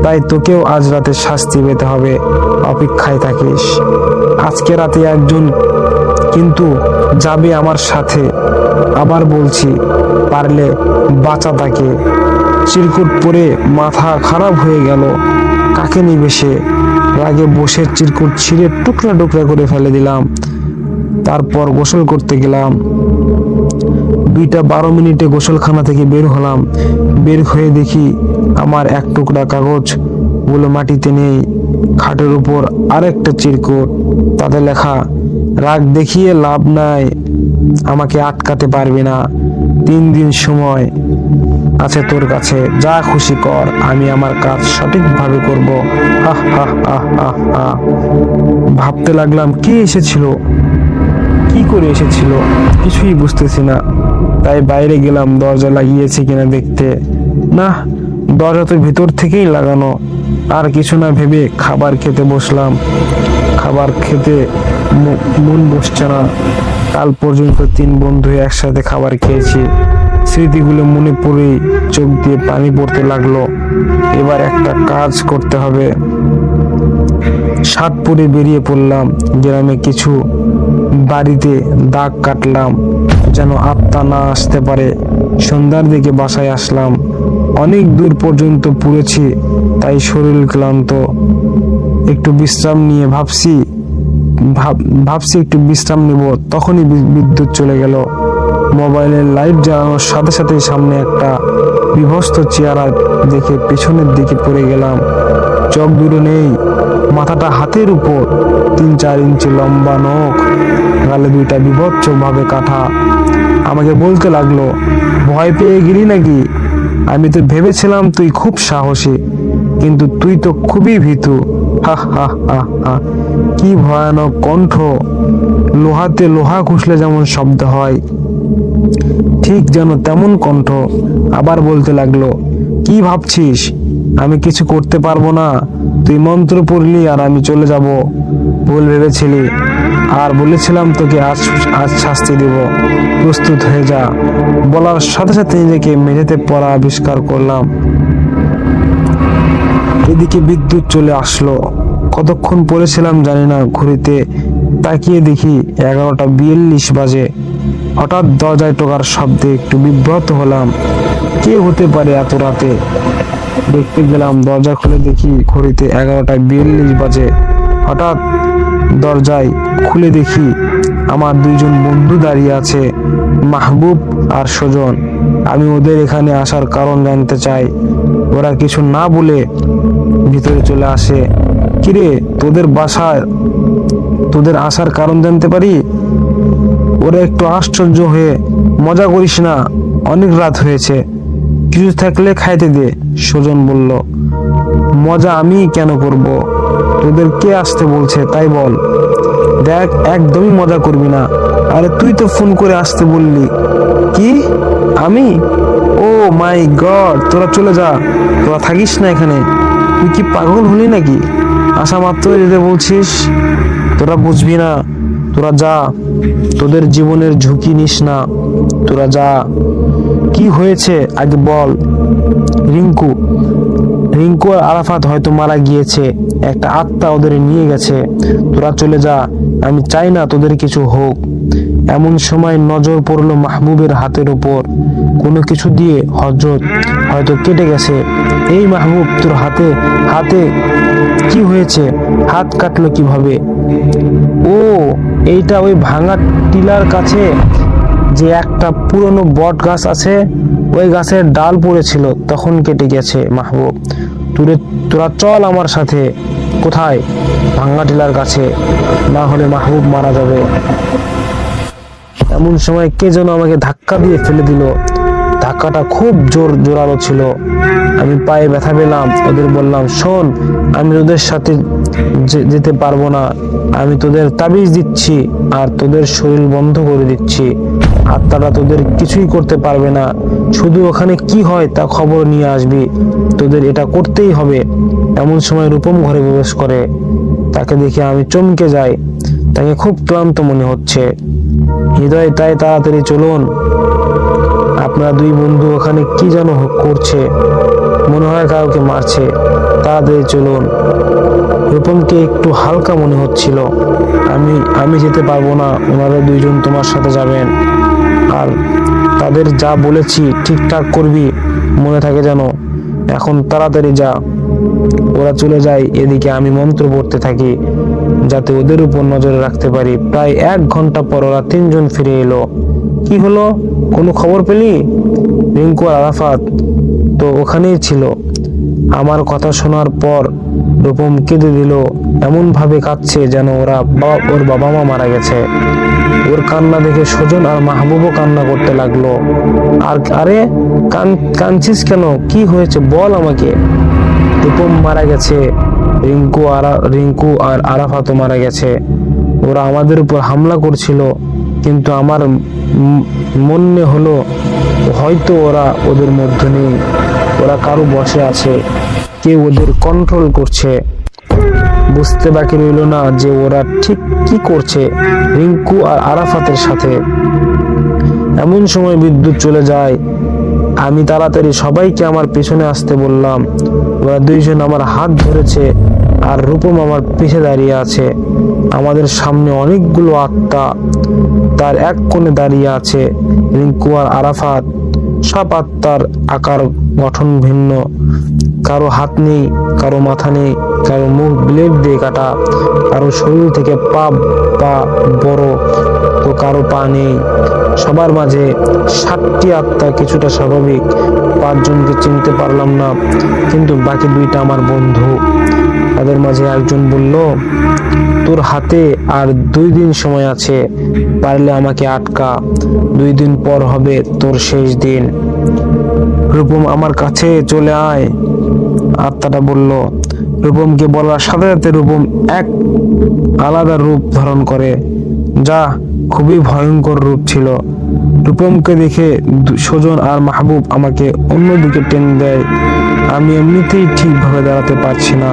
Speaker 2: তাই তোকেও আজ রাতে শাস্তি পেতে হবে। অপেক্ষায় থাকিস। আজকে রাতে একজন কিন্তু যাবে আমার সাথে। আবার বলছি, পারলে বাঁচা তাকে। চিরকুট পরে মাথা খারাপ হয়ে গেল। কাকে নিবে সে? রাগে বসে চিরকুট ছিঁড়ে টুকরা টুকরা করে ফেলে দিলাম। তারপর গোসল করতে গেলাম। 2:12 গোসলখানা থেকে বের হলাম। বের হয়ে দেখি আমার এক টুকরা কাগজ গুলো মাটিতে নেই। খাটের উপর আরেকটা চিরকুট, তাতে লেখা, রাগ দেখিয়ে লাভ নাই, আমাকে আটকাতে পারবি না। 3 দিন সময় আছে তোর কাছে, যা খুশি কর, আমি আমার কাজ সঠিকভাবে করব। আহ আহ আহ আহ আহ। ভাবতে লাগলাম, কে এসেছিল, কি করে এসেছিল, কিছুই বুঝতেছি না। তাই বাইরে গেলাম দরজা লাগিয়েছে কিনা দেখতে। না, দরজা তো ভিতর থেকেই লাগানো। আর কিছু না ভেবে খাবার খেতে বসলাম। খাবার খেতে মন বসছে না। কাল পর্যন্ত 3 বন্ধু একসাথে খাবার খেয়েছি। স্মৃতিগুলো মনে পড়েই চোখ দিয়ে পানি পড়তে লাগলো। এবার একটা কাজ করতে হবে। শার্ট পরে বেরিয়ে পড়লাম। গ্রামে কিছু বাড়িতে দাগ কাটলাম, যেন আত্মা না আসতে পারে। সন্ধ্যার দিকে বাসায় আসলাম। অনেক দূর পর্যন্ত পুড়েছি, তাই শরীর ক্লান্ত। একটু বিশ্রাম নিয়ে ভাবছি একটু বিশ্রাম নিব। তখনই বিদ্যুৎ চলে গেল। মোবাইলের লাইট জ্বালানোর সাথে সাথে সামনে একটা বিভস্ত চেহারা দেখে পেছনের দিকে পড়ে গেলাম। চোখ দুটো নেই, মাথাটা হাতের উপর, 3-4 ইঞ্চি লম্বা নখ, গালে 2টা বিভৎস ভাবে কাটা। আমাকে বলতে লাগলো, ভয় পেয়ে গেলি নাকি? আমি তো ভেবেছিলাম তুই খুব সাহসী, কিন্তু তুই তো খুবই ভীতু। হা হা হা হা। কি ভয়ানক কণ্ঠ! লোহাতে লোহা ঘুষলে যেমন শব্দ হয়, ঠিক যেন তেমন কণ্ঠ। আবার বলতে লাগলো, কি ভাবছিস আমি কিছু করতে পারবো না? তুই মন্ত্র পড়লি আর আমি চলে যাব, ভুল ভেবেছিলি। আর বলেছিলাম তোকে আজ শাস্তি দিব, প্রস্তুত হয়ে যা। বলার সাথে সাথে নিজেকে মেঝেতে পড়া আবিষ্কার করলাম। এদিকে বিদ্যুৎ চলে আসলো। কতক্ষণ পড়েছিলাম জানি না। ঘড়িতে তাকিয়ে দেখি 11:42 বাজে। হঠাৎ দরজায় টোকার শব্দে একটু বিব্রত হলাম। কে হতে পারে এত রাতে? দেখতে গেলাম, দরজা খুলে দেখি ঘড়িতে 11:42 বাজে। হঠাৎ দরজায় খুলে দেখি আমার 2জন বন্ধু দাঁড়িয়ে আছে, মাহবুব আর সুজন। আমি ওদের এখানে আসার কারণ জানতে চাই। ওরা কিছু না বলে ভিতরে চলে আসে। কিরে, তোদের আসার কারণ জানতে পারি? ওরা একটু আশ্চর্য হয়ে, মজা করিস না, অনেক রাত হয়েছে, কিছু থাকলে খাইতে দে। সুজন বলল, মজা আমি কেন করব? তোদের কে আসতে বলছে তাই বল। দেখ, একদমই মজা করবি না। আরে তুই তো ফোন করে আসতে বললি। কি? আমি? ও মাই গড, তোরা চলে যা, তোরা থাকিস না এখানে। তুই কি পাগল হলি নাকি? আসা মাত্র যেতে বলছিস? তোরা বুঝবি না, তোরা যা, তোদের জীবনের ঝুঁকি নিস না, তোরা যা। কি হয়েছে আগে বল। রিঙ্কু আর আরাফাত হয়তো মারা গিয়েছে, একটা আত্মা ওদের নিয়ে গেছে। তোরা চলে যা, আমি চাই না তোদের কিছু হোক। এমন সময় নজর পড়লো মাহবুবের হাতের উপর। কোনো কিছু দিয়ে হযরত হয়তো কেটে গেছে। এই মাহবুব, তোর হাতে কি হয়েছে? হাত কাটলো কিভাবে? ও, এইটা ওই ভাঙা টিলার কাছে যে একটা পুরনো বট গাছ আছে, ওই গাছের ডাল পড়েছিল, তখন কেটে গেছে মাহবুব। তোরা চল আমার সাথে, কোথায়? ভাঙ্গা টিলার কাছে, না হলে মাহবুব মারা যাবে। এমন সময় কে যেন আমাকে ধাক্কা দিয়ে ফেলে দিল। ধাক্কাটা খুব জোরালো ছিল। আমি পায়ে ব্যথা পেলাম। ওদের বললাম, শোন, আমি তোদের সাথে যেতে পারবো না। আমি তোদের তাবিজ দিচ্ছি আর তোদের শরীর বন্ধ করে দিচ্ছি। আত্মাটা তোদের কিছুই করতে পারবে না। শুধু ওখানে কি হয় তা খবর নিয়ে আসবি। তোদের এটা করতেই হবে। এমন সময় রূপম ঘরে প্রবেশ করে। তাকে দেখে আমি চমকে যাই। তাকে খুব ক্লান্ত মনে হচ্ছে। হৃদয়, তাই তাড়াতাড়ি চলুন। আপনারা দুই বন্ধু ওখানে কি যেন করছে, মনে হয় কাউকে মারছে। তাড়াতাড়ি চলুন। রূপমকে একটু হালকা মনে হচ্ছিল। আমি যেতে পারবো না, ওনারা দুইজন তোমার সাথে যাবেন। আর তাদের যা বলেছি ঠিকঠাক করবি, মনে থাকে যেন। এখন তাড়াতাড়ি যা। ওরা চলে যায়। এদিকে আমি মন্ত্র পড়তে থাকি যাতে ওদের উপর নজর রাখতে পারি। প্রায় 1 ঘন্টা পর ওরা 3 জন ফিরে এলো। কি হলো, কোনো খবর পেলি? রিঙ্কু আর আরাফাত তো ওখানেই ছিল। আমার কথা শোনার পর রূপম কেঁদে দিল। এমন ভাবে কাঁদছে যেন ওর বাবা মা মারা গেছে। ওর কান্না দেখে সুজন আর মাহবুবও কান্না করতে লাগলো। আরে কাঁদছিস কেন? কি হয়েছে বল আমাকে। রূপম মারা গেছে, রিঙ্কু আর আরাফাতও মারা গেছে। ওরা আমাদের উপর হামলা করছিল, কিন্তু আমার মনে হলো হয়তো ওরা ওদের মধ্যে নেই। ওরা কারো বসে আছে, কেউ ওদের কন্ট্রোল করছে। বুঝতে বাকি রইল না যে ওরা ঠিক কি করছে রিঙ্কু আর আরাফাতের সাথে। এমন সময় বিদ্যুৎ চলে যায়। আমি তাড়াতাড়ি সবাইকে আমার পেছনে আসতে বললাম। ওরা দুইজন আমার হাত ধরেছে আর রূপম আমার পিছে দাঁড়িয়ে আছে। আমাদের সামনে অনেকগুলো আত্মা তার এক কোণে দাঁড়িয়ে আছে। রিঙ্কু আর আরাফাত। সব আত্মার আকার গঠন ভিন্ন। কারো হাত নেই, কারো মাথা নেই, কারো মুখ ব্লেড দিয়ে কাটা, কারো শরীর থেকে পা বড়, তো কারো পা নেই। সবার মাঝে 7টি আত্মা। কিছুটা স্বাভাবিক। 5 জনকে চিনতে পারলাম না, কিন্তু বাকি 2টা আমার বন্ধু। তাদের মাঝে একজন বলল, তোর হাতে আর 2 দিন সময় আছে, পারলে আমাকে আটকা। 2 দিন পর হবে তোর শেষ দিন। রূপম, আমার কাছে চলে আয়, আত্মাটা বলল। রূপমকে বলার সাথে সাথে রূপম এক আলাদা রূপ ধারণ করে, যা খুবই ভয়ঙ্কর রূপ ছিল। রূপমকে দেখে সুজন আর মাহবুব আমাকে অন্যদিকে টেনে দেয়। আমি এমনিতেই ঠিকভাবে দাঁড়াতে পারছি না,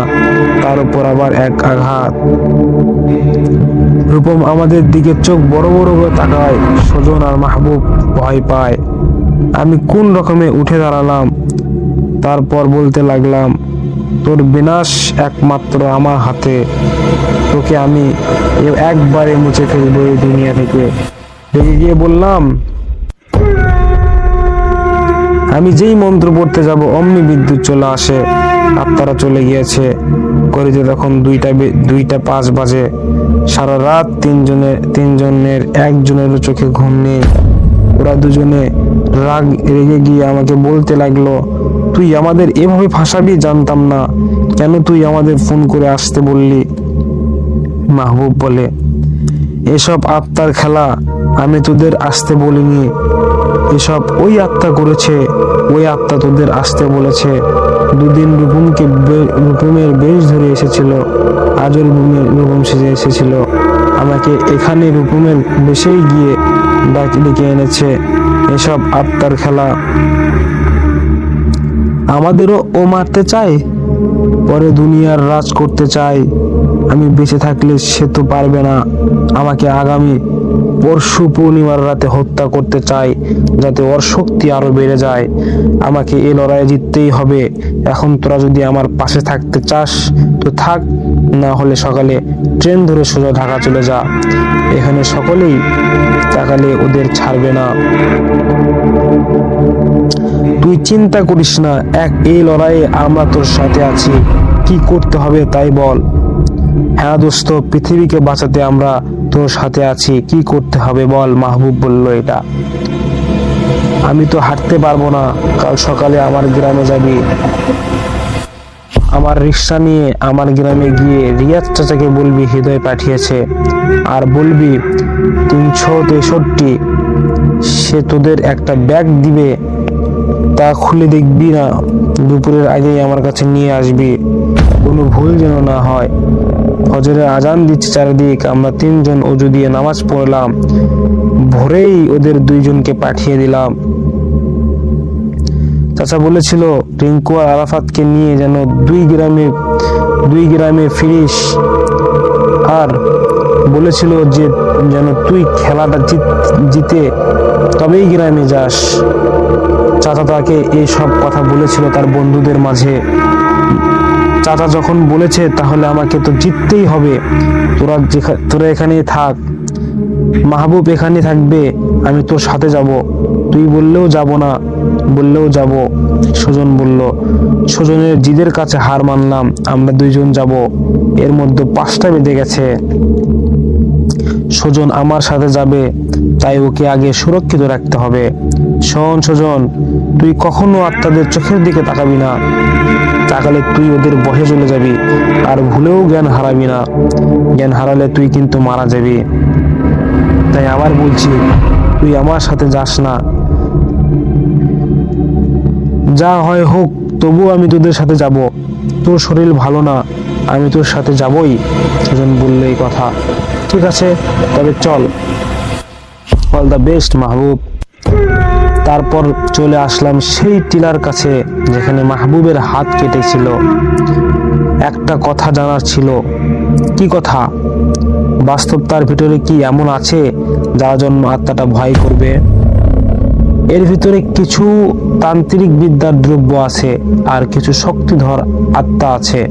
Speaker 2: তার উপর আবার এক আঘাত। রূপম আমাদের দিকে চোখ বড় বড় করে তাকায়। সুজন আর মাহবুব ভয় পায়। আমি কোন রকমে উঠে দাঁড়ালাম। তারপর বলতে লাগলাম, তোর বিনাশ একমাত্র আমার হাতে। তোকে আমি একবারে মুছে ফেলবো এই দুনিয়া থেকে। রেগে গিয়ে বললাম, আমি যেই মন্ত্র পড়তে যাব অমনি বিদ্যুৎ চলে আসে। আত্মারা চলে গিয়েছে। ঘড়িতে তখন 2:05 বাজে। সারা রাত 3 জনের একজনেরও চোখে ঘুম নেই। ওরা দুজনে রেগে গিয়ে আমাকে বলতে লাগলো, তুই আমাদের এভাবে ফাঁসাবি জানতাম না। কেন তুই আমাদের ফোন করে আসতে বললি? মাহবুব বলে, এসব আত্মার খেলা, আমি তোদের আসতে বলিনি। এসব ওই আত্মা করেছে। ওই আত্মা তোদের আসতে বলেছে। 2 দিন রূপমের বেশ ধরে এসেছিল। আজও রূপম সেজে এসেছিল। আমাকে এখানে রূপমের বেশেই গিয়ে ডেকে এনেছে। এসব আত্মার খেলা। আমাদেরও ও মারতে চায়, পরে দুনিয়ার রাজ করতে চায়। আমি বেঁচে থাকলে সে তো পারবে না। আমাকে আগামী পরশু পূর্ণিমার রাতে হত্যা করতে চায়, যাতে ওর শক্তি আরো বেড়ে যায়। আমাকে এই লড়াইয়ে জিততেই হবে। এখন তোরা যদি আমার পাশে থাকতে চাস তো থাক, না হলে সকালে ট্রেন ধরে সোজা ঢাকা চলে যা। এখানে সকলেই তাকালে ওদের ছাড়বে না। তুই চিন্তা করিস না, এই লড়াইয়ে আমরা তোর সাথে আছি। কি করতে হবে তাই বল। হ্যাঁ দোস্ত, পৃথিবীকে বাঁচাতে আমরা তোর সাথে আছি। কি করতে হবে বল। মাহবুব বলল, এটা আমি তো হাঁটতে পারবো না। কাল সকালে আমার গ্রামে যাবি। আমার রিক্সা নিয়ে আমার গ্রামে গিয়ে রিয়াজ চাচাকে বলবি হৃদয় পাঠিয়েছে, আর বলবি 363 সে তোদের একটা ব্যাগ দিবে, তা খুলে দেখবি না, দুপুরের আগেই আমার কাছে নিয়ে আসবি, কোনো ভুল যেন না হয়। ফজরের আজান দিচ্ছে চারিদিক, আমরা 3 জন অজু দিয়ে নামাজ পড়লাম, ভোরেই ওদের 2 জনকে পাঠিয়ে দিলাম। চাচা বলেছিল রিঙ্কু আর আরাফাতকে নিয়ে যেন দুই গ্রামে ফিরিস, আর বলেছিল যে যেন তুই খেলাটা জিতে তবেই গ্রামে যাস। চাচা তাকে এই সব কথা বলেছিল তার বন্ধুদের মাঝে। চাচা যখন বলেছে তাহলে আমাকে তো জিততেই হবে, তোরা এখানেই থাক, মাহবুব এখানে থাকবে, আমি তোর সাথে যাব, তুই বললেও যাব না, বললেও যাব। সুজন বলল। সুজনের জিদের কাছে হার মানলাম, আমরা 2 জন যাব। এর মধ্যে 5টা বেজে গেছে। সুজন আমার সাথে যাবে, তাই ওকে আগে সুরক্ষিত রাখতে হবে। শোন সুজন, তুই কখনো আত্মাদের চোখের দিকে তাকাবি না, তাকালে তুই ওদের বসে চলে যাবি, আর ভুলেও জ্ঞান হারাবি না, জ্ঞান হারালে তুই কিন্তু মারা যাবি। তাই আবার বলছি, তুই আমার সাথে যাস না, যা হয় হোক, তবু আমি তোদের সাথে যাব। তোর শরীর ভালো না, আমি তোর সাথে যাবই। সুজন বলল এই কথা। ঠিক আছে, তবে চল। অল দ্য বেস্ট মাহবুব। তারপর চলে আসলাম সেই টিলার কাছে যেখানে মাহবুবের হাত কেটেছিল। একটা কথা জানার ছিল। কি কথা? বাস্তবতার ভিতরে কি এমন আছে যার জন্য আত্মাটা ভয় করবে? এর ভিতরে কিছু তান্ত্রিক বিদ্যার দ্রব্য আছে, আর কিছু শক্তিধর আত্মা আছে,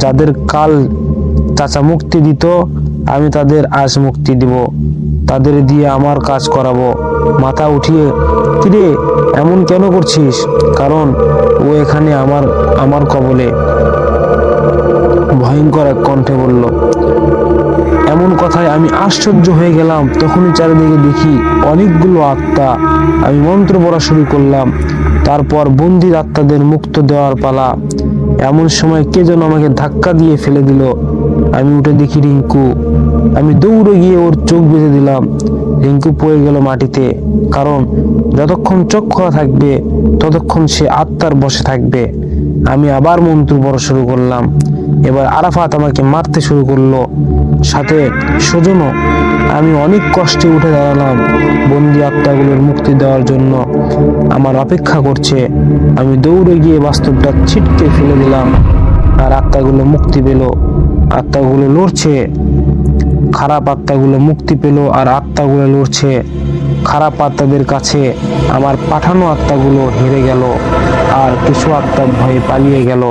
Speaker 2: যাদের কাল চাচা মুক্তি দিত, আমি তাদের আজ মুক্তি দিব, তাদের দিয়ে আমার কাজ করাবো। মাথা উঠিয়ে, কিরে এমন কেন করছিস? কারণ ও এখানে আমার কবলে, ভয়ঙ্কর এক কণ্ঠে বলল। এমন কথায় আমি আশ্চর্য হয়ে গেলাম। তখনই চারিদিকে দেখি অনেকগুলো আত্মা। আমি মন্ত্র পড়া শুরু করলাম। তারপর বন্দির আত্মাদের মুক্ত দেওয়ার পালা। এমন সময় কে যেন আমাকে ধাক্কা দিয়ে ফেলে দিল। আমি উঠে দেখি রিঙ্কু। আমি দৌড়ে গিয়ে ওর চোখ বেঁধে দিলাম। রিঙ্কু পড়ে গেল মাটিতে, কারণ যতক্ষণ চোখ খোলা থাকবে ততক্ষণ সে আত্মার বসে থাকবে। আমি আবার মন্ত্র পড়া শুরু করলাম। এবার আরাফাত আমাকে মারতে শুরু করলো, সাথে সুজনও। আমি অনেক কষ্টে উঠে দাঁড়ালাম। বন্দি আত্মাগুলোর মুক্তি দেওয়ার জন্য আমার অপেক্ষা করছে। আমি দৌড়ে গিয়ে বাস্তবটা ছিটকে ফেলে দিলাম, আর আত্মাগুলো মুক্তি পেল। আত্মাগুলো লড়ছে। খারাপ আত্মাগুলো মুক্তি পেল, আর আত্মাগুলো লড়ছে। খারাপ আত্মাদের কাছে আমার পাঠানো আত্মাগুলো হেরে গেল, আর কিছু আত্মা ভয়ে পালিয়ে গেল।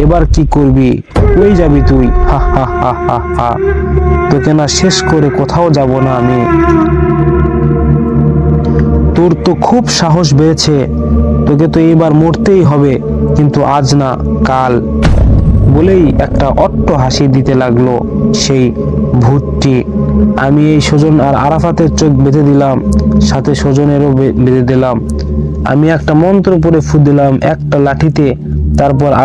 Speaker 2: এবার কি করবি? কই যাবি তুই? হা হা হা হা হা। তোকে না শেষ করে কোথাও যাব না আমি। তোর তো খুব সাহস বেড়েছে, তোকে তো এবার মরতেই হবে, কিন্তু আজ না, কাল। বলেই একটা অট্ট হাসি দিতে লাগলো সেই ভূতটি। আমি এই সুজন আর আরাফাতের চোখ বেঁধে দিলাম, সাথে সুজনেরও বেঁধে দিলাম। আমি একটা মন্ত্র পড়ে ফু দিলাম একটা লাঠিতে, তারপর আবার